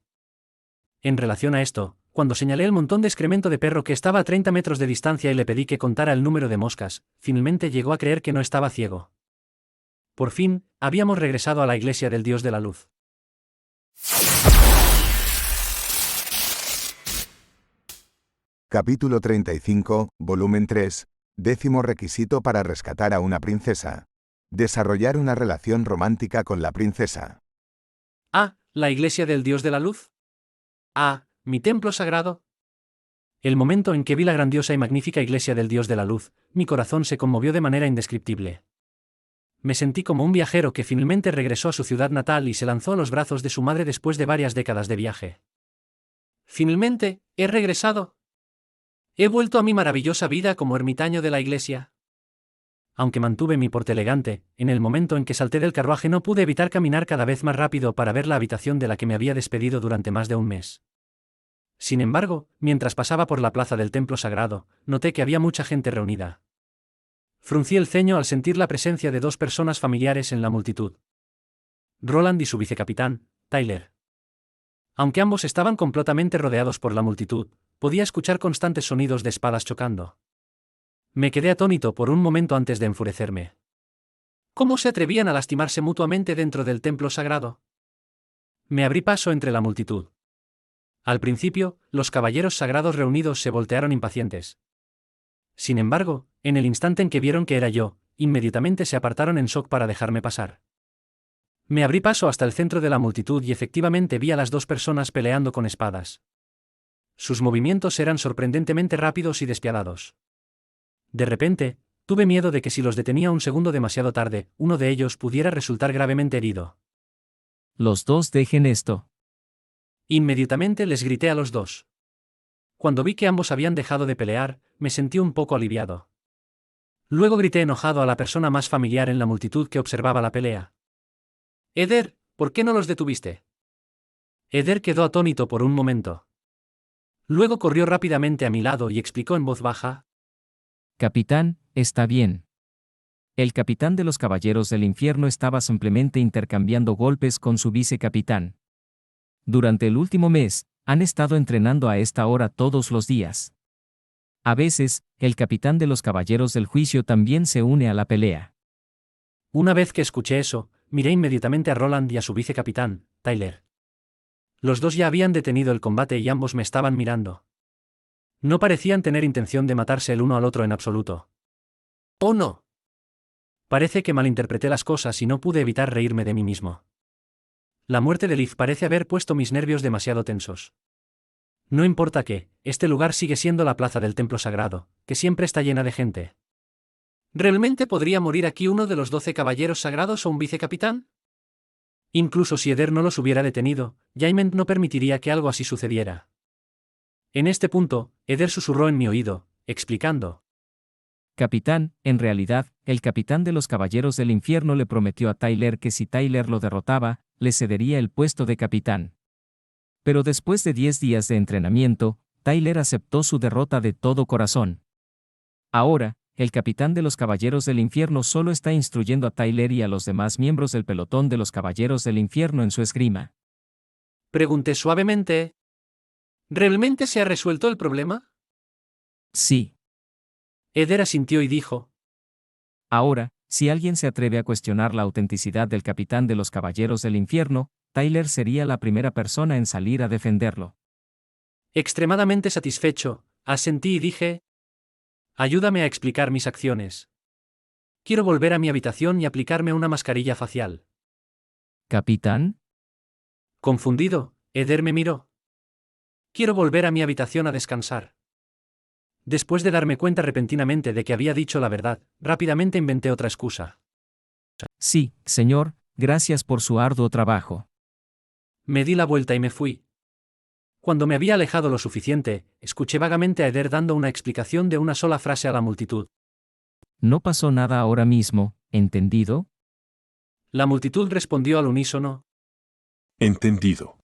B: En relación a esto, cuando señalé el montón de excremento de perro que estaba a 30 metros de distancia y le pedí que contara el número de moscas, finalmente llegó a creer que no estaba ciego. Por fin, habíamos regresado a la iglesia del dios de la luz.
A: Capítulo 35, volumen 3, 10º requisito para rescatar a una princesa. Desarrollar una relación romántica con la princesa.
B: Ah, ¿la iglesia del dios de la luz? Ah, ¿mi templo sagrado? El momento en que vi la grandiosa y magnífica iglesia del dios de la luz, mi corazón se conmovió de manera indescriptible. Me sentí como un viajero que finalmente regresó a su ciudad natal y se lanzó a los brazos de su madre después de varias décadas de viaje. Finalmente, he regresado. He vuelto a mi maravillosa vida como ermitaño de la iglesia. Aunque mantuve mi porte elegante, en el momento en que salté del carruaje no pude evitar caminar cada vez más rápido para ver la habitación de la que me había despedido durante más de un mes. Sin embargo, mientras pasaba por la plaza del templo sagrado, noté que había mucha gente reunida. Fruncí el ceño al sentir la presencia de dos personas familiares en la multitud. Roland y su vicecapitán, Tyler. Aunque ambos estaban completamente rodeados por la multitud, podía escuchar constantes sonidos de espadas chocando. Me quedé atónito por un momento antes de enfurecerme. ¿Cómo se atrevían a lastimarse mutuamente dentro del templo sagrado? Me abrí paso entre la multitud. Al principio, los caballeros sagrados reunidos se voltearon impacientes. Sin embargo, en el instante en que vieron que era yo, inmediatamente se apartaron en shock para dejarme pasar. Me abrí paso hasta el centro de la multitud y efectivamente vi a las dos personas peleando con espadas. Sus movimientos eran sorprendentemente rápidos y despiadados. De repente, tuve miedo de que si los detenía un segundo demasiado tarde, uno de ellos pudiera resultar gravemente herido.
J: Los dos dejen esto.
B: Inmediatamente les grité a los dos. Cuando vi que ambos habían dejado de pelear, me sentí un poco aliviado. Luego grité enojado a la persona más familiar en la multitud que observaba la pelea. «Eder, ¿por qué no los detuviste?» Eder quedó atónito por un momento. Luego corrió rápidamente a mi lado y explicó en voz baja:
J: Capitán, está bien. El capitán de los Caballeros del Infierno estaba simplemente intercambiando golpes con su vicecapitán. Durante el último mes, han estado entrenando a esta hora todos los días. A veces, el capitán de los Caballeros del Juicio también se une a la pelea.
B: Una vez que escuché eso, miré inmediatamente a Roland y a su vicecapitán, Tyler. Los dos ya habían detenido el combate y ambos me estaban mirando. No parecían tener intención de matarse el uno al otro en absoluto. ¡Oh no! Parece que malinterpreté las cosas y no pude evitar reírme de mí mismo. La muerte de Liv parece haber puesto mis nervios demasiado tensos. No importa qué, este lugar sigue siendo la plaza del templo sagrado, que siempre está llena de gente. ¿Realmente podría morir aquí uno de los 12 caballeros sagrados o un vicecapitán? Incluso si Eder no los hubiera detenido, Jaime no permitiría que algo así sucediera. En este punto, Eder susurró en mi oído, explicando:
J: Capitán, en realidad, el capitán de los Caballeros del Infierno le prometió a Tyler que si Tyler lo derrotaba, le cedería el puesto de capitán. Pero después de 10 días de entrenamiento, Tyler aceptó su derrota de todo corazón. Ahora, el capitán de los Caballeros del Infierno solo está instruyendo a Tyler y a los demás miembros del pelotón de los Caballeros del Infierno en su esgrima.
B: Pregunté suavemente: ¿realmente se ha resuelto el problema?
J: Sí.
B: Eder asintió y dijo:
J: Ahora, si alguien se atreve a cuestionar la autenticidad del capitán de los Caballeros del Infierno, Tyler sería la primera persona en salir a defenderlo.
B: Extremadamente satisfecho, asentí y dije: ayúdame a explicar mis acciones. Quiero volver a mi habitación y aplicarme una mascarilla facial.
J: ¿Capitán?
B: Confundido, Eder me miró. Quiero volver a mi habitación a descansar. Después de darme cuenta repentinamente de que había dicho la verdad, rápidamente inventé otra excusa.
J: Sí, señor, gracias por su arduo trabajo.
B: Me di la vuelta y me fui. Cuando me había alejado lo suficiente, escuché vagamente a Eder dando una explicación de una sola frase a la multitud.
J: No pasó nada ahora mismo, ¿entendido?
B: La multitud respondió al unísono:
D: Entendido.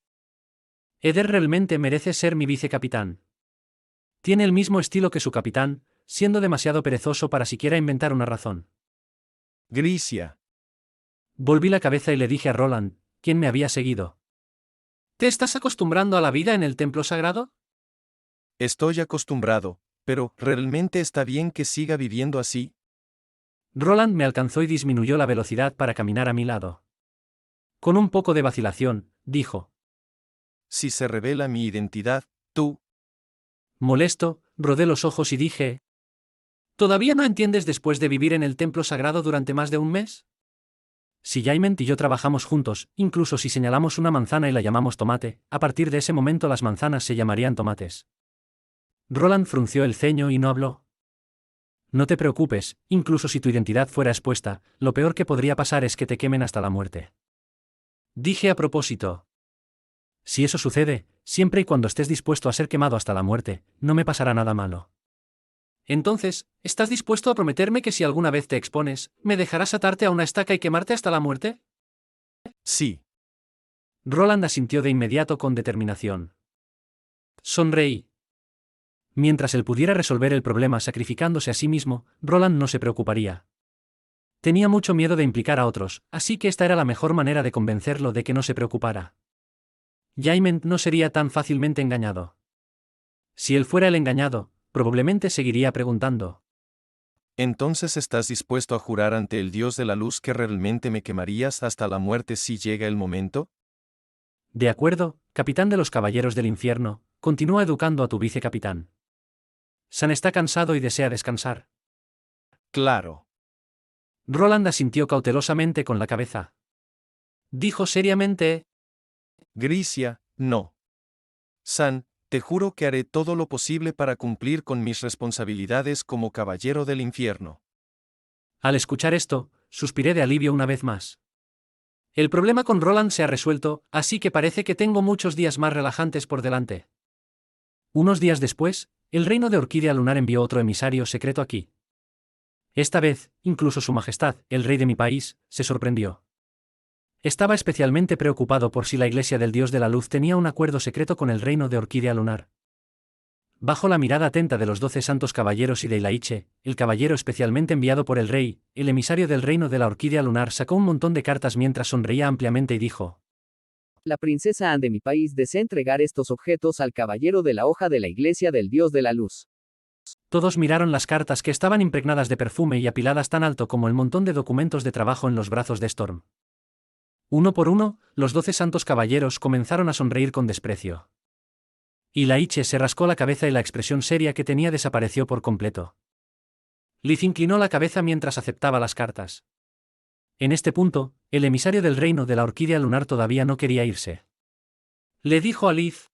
B: Eder realmente merece ser mi vicecapitán. Tiene el mismo estilo que su capitán, siendo demasiado perezoso para siquiera inventar una razón.
K: Grisia.
B: Volví la cabeza y le dije a Roland, quien me había seguido: ¿te estás acostumbrando a la vida en el templo sagrado?
K: Estoy acostumbrado, pero ¿realmente está bien que siga viviendo así?
B: Roland me alcanzó y disminuyó la velocidad para caminar a mi lado. Con un poco de vacilación, dijo:
K: Si se revela mi identidad, tú...
B: Molesto, rodé los ojos y dije: ¿todavía no entiendes después de vivir en el templo sagrado durante más de un mes? Si Jaime y yo trabajamos juntos, incluso si señalamos una manzana y la llamamos tomate, a partir de ese momento las manzanas se llamarían tomates. Roland frunció el ceño y no habló. No te preocupes, incluso si tu identidad fuera expuesta, lo peor que podría pasar es que te quemen hasta la muerte. Dije a propósito: si eso sucede, siempre y cuando estés dispuesto a ser quemado hasta la muerte, no me pasará nada malo. Entonces, ¿estás dispuesto a prometerme que si alguna vez te expones, me dejarás atarte a una estaca y quemarte hasta la muerte?
K: Sí.
B: Roland asintió de inmediato con determinación. Sonreí. Mientras él pudiera resolver el problema sacrificándose a sí mismo, Roland no se preocuparía. Tenía mucho miedo de implicar a otros, así que esta era la mejor manera de convencerlo de que no se preocupara. Jaime no sería tan fácilmente engañado. Si él fuera el engañado, probablemente seguiría preguntando.
K: ¿Entonces estás dispuesto a jurar ante el Dios de la luz que realmente me quemarías hasta la muerte si llega el momento?
B: De acuerdo, capitán de los Caballeros del Infierno, continúa educando a tu vicecapitán. San está cansado y desea descansar.
K: Claro.
B: Roland asintió cautelosamente con la cabeza. Dijo seriamente:
K: Grisia, no. San, te juro que haré todo lo posible para cumplir con mis responsabilidades como caballero del infierno.
B: Al escuchar esto, suspiré de alivio una vez más. El problema con Roland se ha resuelto, así que parece que tengo muchos días más relajantes por delante. Unos días después, el reino de Orquídea Lunar envió otro emisario secreto aquí. Esta vez, incluso Su Majestad, el rey de mi país, se sorprendió. Estaba especialmente preocupado por si la Iglesia del Dios de la Luz tenía un acuerdo secreto con el reino de Orquídea Lunar. Bajo la mirada atenta de los 12 santos caballeros y de Ilaiche, el caballero especialmente enviado por el rey, el emisario del reino de la Orquídea Lunar sacó un montón de cartas mientras sonreía ampliamente y dijo:
L: La princesa Anne de mi país desea entregar estos objetos al caballero de la hoja de la Iglesia del Dios de la Luz.
B: Todos miraron las cartas que estaban impregnadas de perfume y apiladas tan alto como el montón de documentos de trabajo en los brazos de Storm. Uno por uno, los 12 santos caballeros comenzaron a sonreír con desprecio. Ilaiche se rascó la cabeza y la expresión seria que tenía desapareció por completo. Liz inclinó la cabeza mientras aceptaba las cartas. En este punto, el emisario del reino de la Orquídea Lunar todavía no quería irse. Le dijo a Liz: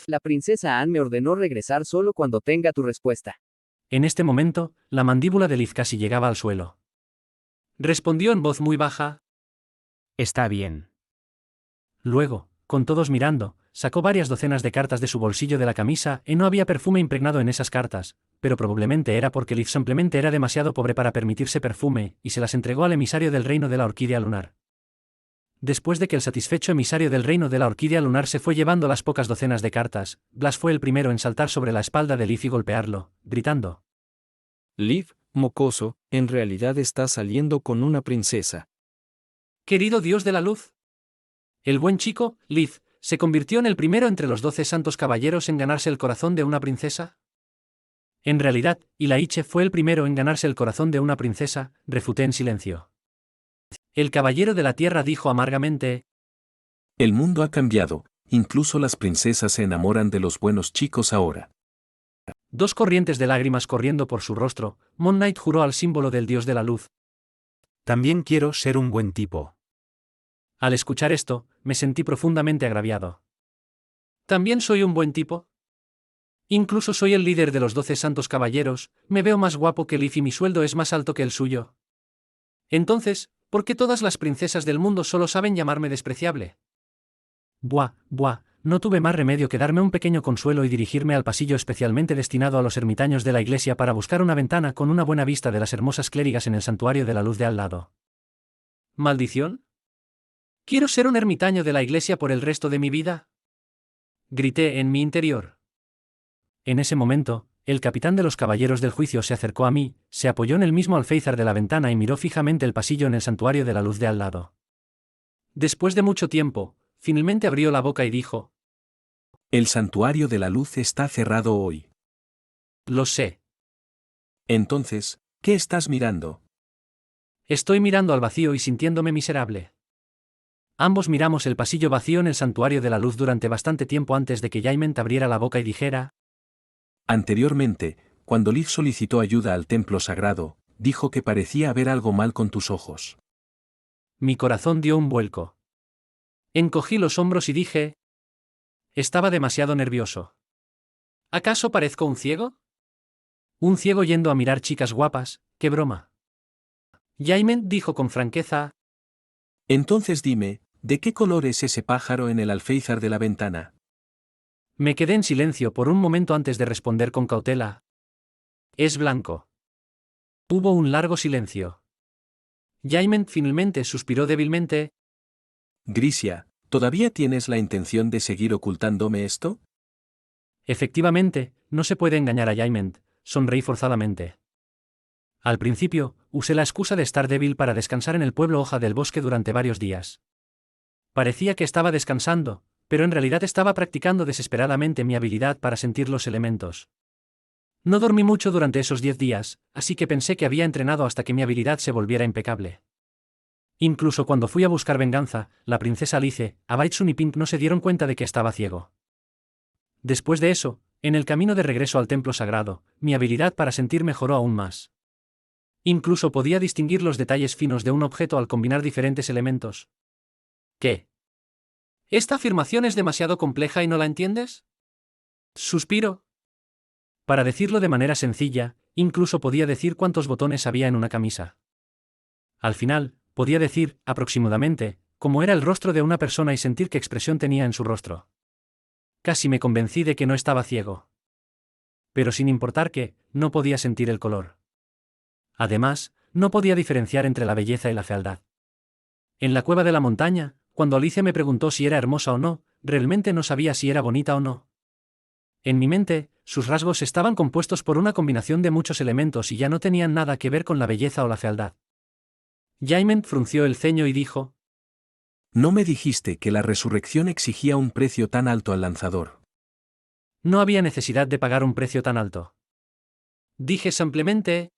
L: La princesa Anne me ordenó regresar solo cuando tenga tu respuesta.
B: En este momento, la mandíbula de Liz casi llegaba al suelo. Respondió en voz muy baja:
H: Está bien.
B: Luego, con todos mirando, sacó varias docenas de cartas de su bolsillo de la camisa y no había perfume impregnado en esas cartas, pero probablemente era porque Liz simplemente era demasiado pobre para permitirse perfume, y se las entregó al emisario del reino de la Orquídea Lunar. Después de que el satisfecho emisario del reino de la Orquídea Lunar se fue llevando las pocas docenas de cartas, Blas fue el primero en saltar sobre la espalda de Liz y golpearlo, gritando:
M: Liv, mocoso, en realidad estás saliendo con una princesa.
B: Querido Dios de la Luz. El buen chico, Liz, ¿se convirtió en el primero entre los 12 santos caballeros en ganarse el corazón de una princesa? En realidad, Ilaiche fue el primero en ganarse el corazón de una princesa, refuté en silencio. El caballero de la tierra dijo amargamente:
D: El mundo ha cambiado, incluso las princesas se enamoran de los buenos chicos ahora.
B: Dos corrientes de lágrimas corriendo por su rostro, Moon Knight juró al símbolo del dios de la luz:
H: También quiero ser un buen tipo.
B: Al escuchar esto, me sentí profundamente agraviado. ¿También soy un buen tipo? Incluso soy el líder de los 12 santos caballeros, me veo más guapo que Liz y mi sueldo es más alto que el suyo. Entonces, ¿por qué todas las princesas del mundo solo saben llamarme despreciable? Buah, no tuve más remedio que darme un pequeño consuelo y dirigirme al pasillo especialmente destinado a los ermitaños de la iglesia para buscar una ventana con una buena vista de las hermosas clérigas en el santuario de la luz de al lado. ¿Maldición? ¿Quiero ser un ermitaño de la iglesia por el resto de mi vida? Grité en mi interior. En ese momento, el capitán de los caballeros del juicio se acercó a mí, se apoyó en el mismo alféizar de la ventana y miró fijamente el pasillo en el santuario de la luz de al lado. Después de mucho tiempo, finalmente abrió la boca y dijo:
D: El santuario de la luz está cerrado hoy.
B: Lo sé.
D: Entonces, ¿qué estás mirando?
B: Estoy mirando al vacío y sintiéndome miserable. Ambos miramos el pasillo vacío en el santuario de la luz durante bastante tiempo antes de que Jaiment abriera la boca y dijera:
D: Anteriormente, cuando Liv solicitó ayuda al templo sagrado, dijo que parecía haber algo mal con tus ojos.
B: Mi corazón dio un vuelco. Encogí los hombros y dije: estaba demasiado nervioso. ¿Acaso parezco un ciego? Un ciego yendo a mirar chicas guapas, qué broma. Jaiment dijo con franqueza:
D: Entonces dime, ¿de qué color es ese pájaro en el alféizar de la ventana?
B: Me quedé en silencio por un momento antes de responder con cautela: es blanco. Hubo un largo silencio. Jaiment finalmente suspiró débilmente:
D: Grisia, ¿todavía tienes la intención de seguir ocultándome esto?
B: Efectivamente, no se puede engañar a Jaiment, sonreí forzadamente. Al principio, usé la excusa de estar débil para descansar en el pueblo hoja del bosque durante varios días. Parecía que estaba descansando, pero en realidad estaba practicando desesperadamente mi habilidad para sentir los elementos. No dormí mucho durante esos 10 días, así que pensé que había entrenado hasta que mi habilidad se volviera impecable. Incluso cuando fui a buscar venganza, la princesa Alice, Abaitsun y Pink no se dieron cuenta de que estaba ciego. Después de eso, en el camino de regreso al templo sagrado, mi habilidad para sentir mejoró aún más. Incluso podía distinguir los detalles finos de un objeto al combinar diferentes elementos. ¿Qué? ¿Esta afirmación es demasiado compleja y no la entiendes? Suspiro. Para decirlo de manera sencilla, incluso podía decir cuántos botones había en una camisa. Al final, podía decir, aproximadamente, cómo era el rostro de una persona y sentir qué expresión tenía en su rostro. Casi me convencí de que no estaba ciego. Pero sin importar que, no podía sentir el color. Además, no podía diferenciar entre la belleza y la fealdad. En la cueva de la montaña, cuando Alicia me preguntó si era hermosa o no, realmente no sabía si era bonita o no. En mi mente, sus rasgos estaban compuestos por una combinación de muchos elementos y ya no tenían nada que ver con la belleza o la fealdad. Jaime frunció el ceño y dijo:
D: No me dijiste que la resurrección exigía un precio tan alto al lanzador.
B: No había necesidad de pagar un precio tan alto. Dije simplemente: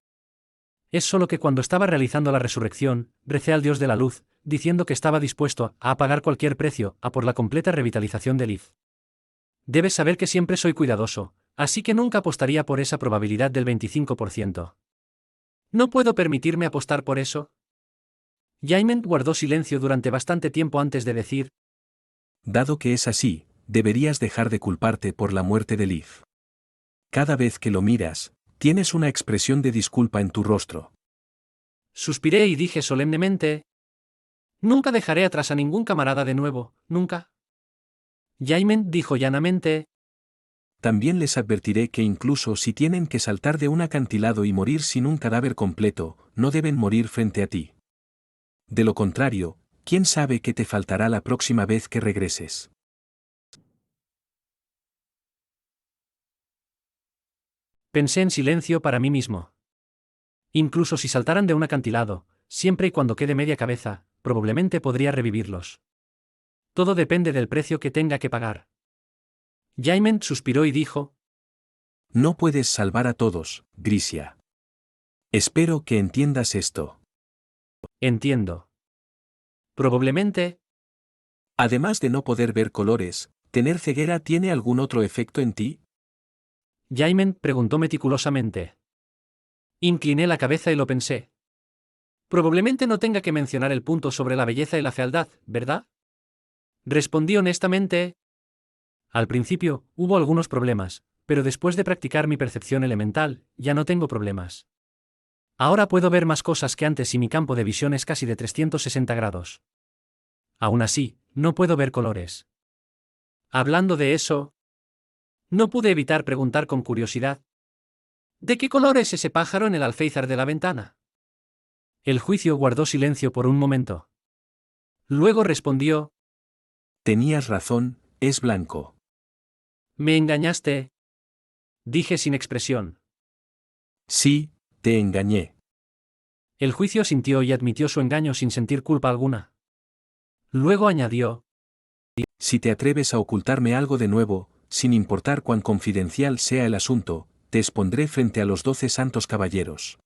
B: es solo que cuando estaba realizando la resurrección, recé al Dios de la Luz, diciendo que estaba dispuesto a pagar cualquier precio a por la completa revitalización de Liv. Debes saber que siempre soy cuidadoso, así que nunca apostaría por esa probabilidad del 25%. ¿No puedo permitirme apostar por eso? Jaime guardó silencio durante bastante tiempo antes de decir:
D: Dado que es así, deberías dejar de culparte por la muerte de Liv. Cada vez que lo miras, tienes una expresión de disculpa en tu rostro.
B: Suspiré y dije solemnemente: nunca dejaré atrás a ningún camarada de nuevo, nunca. Jaime dijo llanamente:
D: También les advertiré que incluso si tienen que saltar de un acantilado y morir sin un cadáver completo, no deben morir frente a ti. De lo contrario, ¿quién sabe qué te faltará la próxima vez que regreses?
B: Pensé en silencio para mí mismo. Incluso si saltaran de un acantilado, siempre y cuando quede media cabeza, probablemente podría revivirlos. Todo depende del precio que tenga que pagar. Jaime suspiró y dijo:
D: No puedes salvar a todos, Grisia. Espero que entiendas esto.
B: Entiendo. Probablemente.
D: Además de no poder ver colores, ¿tener ceguera tiene algún otro efecto en ti?
B: Jaime preguntó meticulosamente. Incliné la cabeza y lo pensé. Probablemente no tenga que mencionar el punto sobre la belleza y la fealdad, ¿verdad? Respondí honestamente. Al principio, hubo algunos problemas, pero después de practicar mi percepción elemental, ya no tengo problemas. Ahora puedo ver más cosas que antes y mi campo de visión es casi de 360 grados. Aún así, no puedo ver colores. Hablando de eso, no pude evitar preguntar con curiosidad: ¿de qué color es ese pájaro en el alféizar de la ventana? El juicio guardó silencio por un momento. Luego respondió:
D: Tenías razón, es blanco.
B: ¿Me engañaste? Dije sin expresión.
D: Sí, te engañé.
B: El juicio sintió y admitió su engaño sin sentir culpa alguna. Luego añadió:
D: Si te atreves a ocultarme algo de nuevo, sin importar cuán confidencial sea el asunto, te expondré frente a los 12 santos caballeros.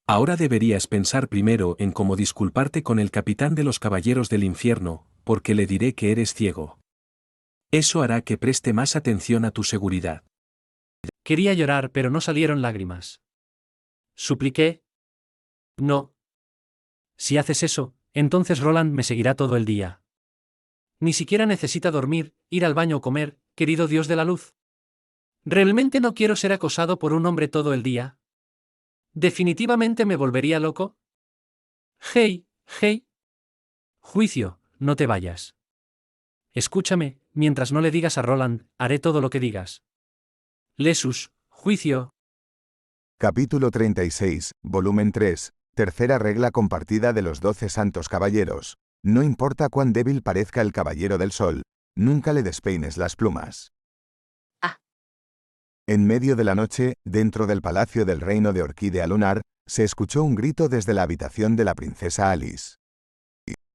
D: Ahora deberías pensar primero en cómo disculparte con el capitán de los caballeros del infierno, porque le diré que eres ciego. Eso hará que preste más atención a tu seguridad.
B: Quería llorar, pero no salieron lágrimas. Supliqué: no. Si haces eso, entonces Roland me seguirá todo el día. Ni siquiera necesita dormir, ir al baño o comer, querido Dios de la Luz. ¿Realmente no quiero ser acosado por un hombre todo el día? ¿Definitivamente me volvería loco? Hey. Juicio, no te vayas. Escúchame, mientras no le digas a Roland, haré todo lo que digas. Lesus, juicio.
A: Capítulo 36, volumen 3, tercera regla compartida de los 12 santos caballeros. No importa cuán débil parezca el caballero del sol, nunca le despeines las plumas. En medio de la noche, dentro del palacio del reino de Orquídea Lunar, se escuchó un grito desde la habitación de la princesa Alice.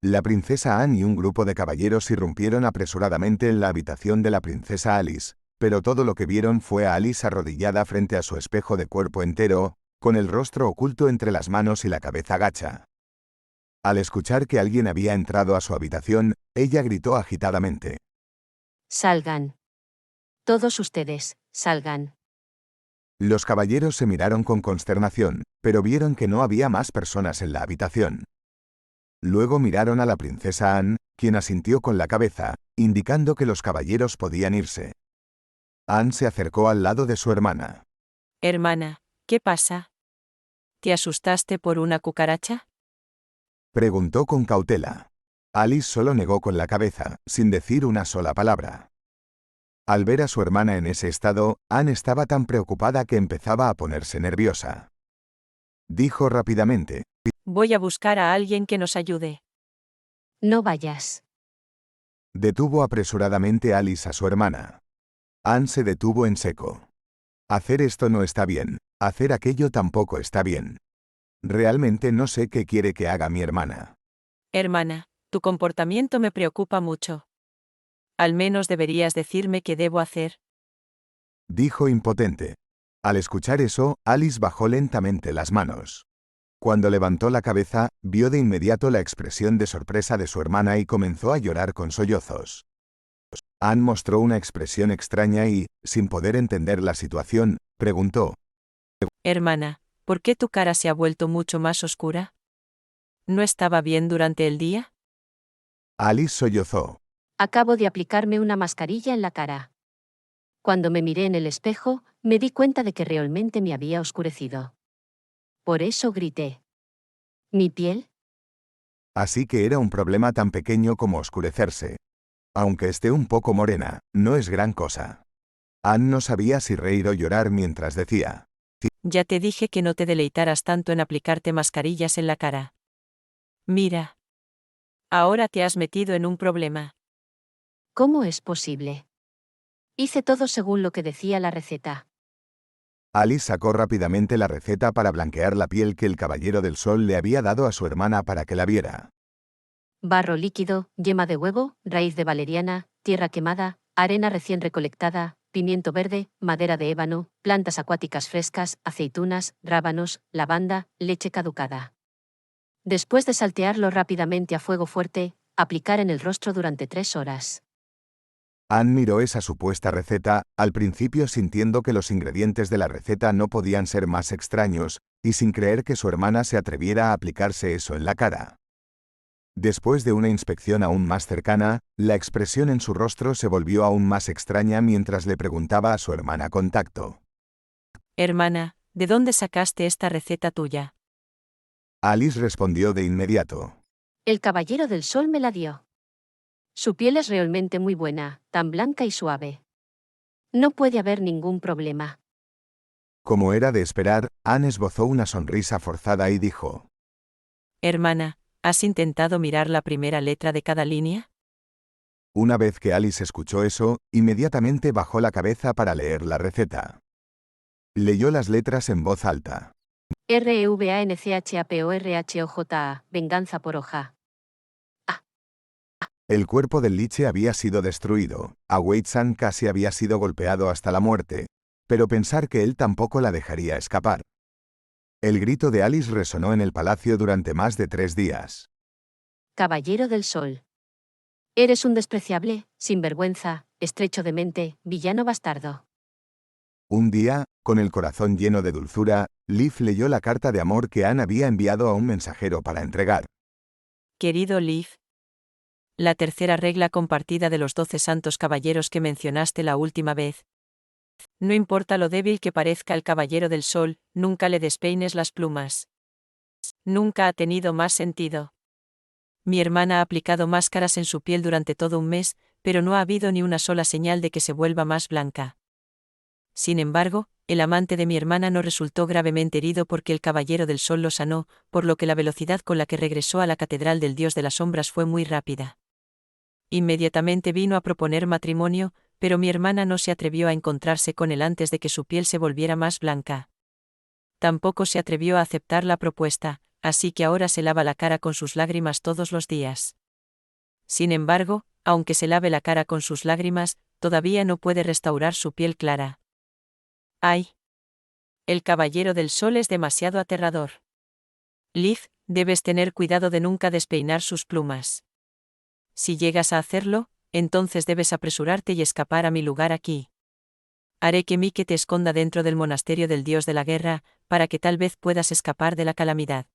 A: La princesa Anne y un grupo de caballeros irrumpieron apresuradamente en la habitación de la princesa Alice, pero todo lo que vieron fue a Alice arrodillada frente a su espejo de cuerpo entero, con el rostro oculto entre las manos y la cabeza gacha. Al escuchar que alguien había entrado a su habitación, ella gritó agitadamente:
E: Salgan. Todos ustedes, salgan.
A: Los caballeros se miraron con consternación, pero vieron que no había más personas en la habitación. Luego miraron a la princesa Anne, quien asintió con la cabeza, indicando que los caballeros podían irse. Anne se acercó al lado de su hermana.
I: Hermana, ¿qué pasa? ¿Te asustaste por una cucaracha?
A: Preguntó con cautela. Alice solo negó con la cabeza, sin decir una sola palabra. Al ver a su hermana en ese estado, Anne estaba tan preocupada que empezaba a ponerse nerviosa. Dijo rápidamente.
I: Voy a buscar a alguien que nos ayude.
E: No vayas.
A: Detuvo apresuradamente Alice a su hermana. Anne se detuvo en seco. Hacer esto no está bien, hacer aquello tampoco está bien. Realmente no sé qué quiere que haga mi hermana.
I: Hermana, tu comportamiento me preocupa mucho. Al menos deberías decirme qué debo hacer.
A: Dijo impotente. Al escuchar eso, Alice bajó lentamente las manos. Cuando levantó la cabeza, vio de inmediato la expresión de sorpresa de su hermana y comenzó a llorar con sollozos. Anne mostró una expresión extraña y, sin poder entender la situación, preguntó.
I: Hermana, ¿por qué tu cara se ha vuelto mucho más oscura? ¿No estaba bien durante el día?
A: Alice sollozó.
E: Acabo de aplicarme una mascarilla en la cara. Cuando me miré en el espejo, me di cuenta de que realmente me había oscurecido. Por eso grité. ¿Mi piel?
A: Así que era un problema tan pequeño como oscurecerse. Aunque esté un poco morena, no es gran cosa. Anne no sabía si reír o llorar mientras decía.
I: Ya te dije que no te deleitaras tanto en aplicarte mascarillas en la cara. Mira. Ahora te has metido en un problema.
E: ¿Cómo es posible? Hice todo según lo que decía la receta.
A: Alice sacó rápidamente la receta para blanquear la piel que el Caballero del Sol le había dado a su hermana para que la viera.
E: Barro líquido, yema de huevo, raíz de valeriana, tierra quemada, arena recién recolectada, pimiento verde, madera de ébano, plantas acuáticas frescas, aceitunas, rábanos, lavanda, leche caducada. Después de saltearlo rápidamente a fuego fuerte, aplicar en el rostro durante 3 horas.
A: Anne miró esa supuesta receta, al principio sintiendo que los ingredientes de la receta no podían ser más extraños, y sin creer que su hermana se atreviera a aplicarse eso en la cara. Después de una inspección aún más cercana, la expresión en su rostro se volvió aún más extraña mientras le preguntaba a su hermana con tacto.
I: Hermana, ¿de dónde sacaste esta receta tuya?
A: Alice respondió de inmediato.
E: El Caballero del Sol me la dio. Su piel es realmente muy buena, tan blanca y suave. No puede haber ningún problema.
A: Como era de esperar, Anne esbozó una sonrisa forzada y dijo.
I: Hermana, ¿has intentado mirar la primera letra de cada línea?
A: Una vez que Alice escuchó eso, inmediatamente bajó la cabeza para leer la receta. Leyó las letras en voz alta.
E: REVANCHAPORHOJA, venganza por hoja.
A: El cuerpo del liche había sido destruido, a Wei-san casi había sido golpeado hasta la muerte, pero pensar que él tampoco la dejaría escapar. El grito de Alice resonó en el palacio durante más de 3 días.
E: Caballero del Sol. Eres un despreciable, sinvergüenza, estrecho de mente, villano bastardo.
A: Un día, con el corazón lleno de dulzura, Liv leyó la carta de amor que Anne había enviado a un mensajero para entregar.
I: Querido Liv. La tercera regla compartida de los 12 santos caballeros que mencionaste la última vez. No importa lo débil que parezca el Caballero del Sol, nunca le despeines las plumas. Nunca ha tenido más sentido. Mi hermana ha aplicado máscaras en su piel durante todo un mes, pero no ha habido ni una sola señal de que se vuelva más blanca. Sin embargo, el amante de mi hermana no resultó gravemente herido porque el Caballero del Sol lo sanó, por lo que la velocidad con la que regresó a la Catedral del Dios de las Sombras fue muy rápida. Inmediatamente vino a proponer matrimonio, pero mi hermana no se atrevió a encontrarse con él antes de que su piel se volviera más blanca. Tampoco se atrevió a aceptar la propuesta, así que ahora se lava la cara con sus lágrimas todos los días. Sin embargo, aunque se lave la cara con sus lágrimas, todavía no puede restaurar su piel clara. ¡Ay! El Caballero del Sol es demasiado aterrador. Liv, debes tener cuidado de nunca despeinar sus plumas. Si llegas a hacerlo, entonces debes apresurarte y escapar a mi lugar aquí. Haré que Mike te esconda dentro del monasterio del dios de la guerra, para que tal vez puedas escapar de la calamidad.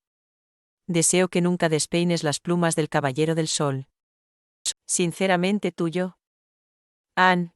I: Deseo que nunca despeines las plumas del Caballero del Sol. Sinceramente tuyo, Anne.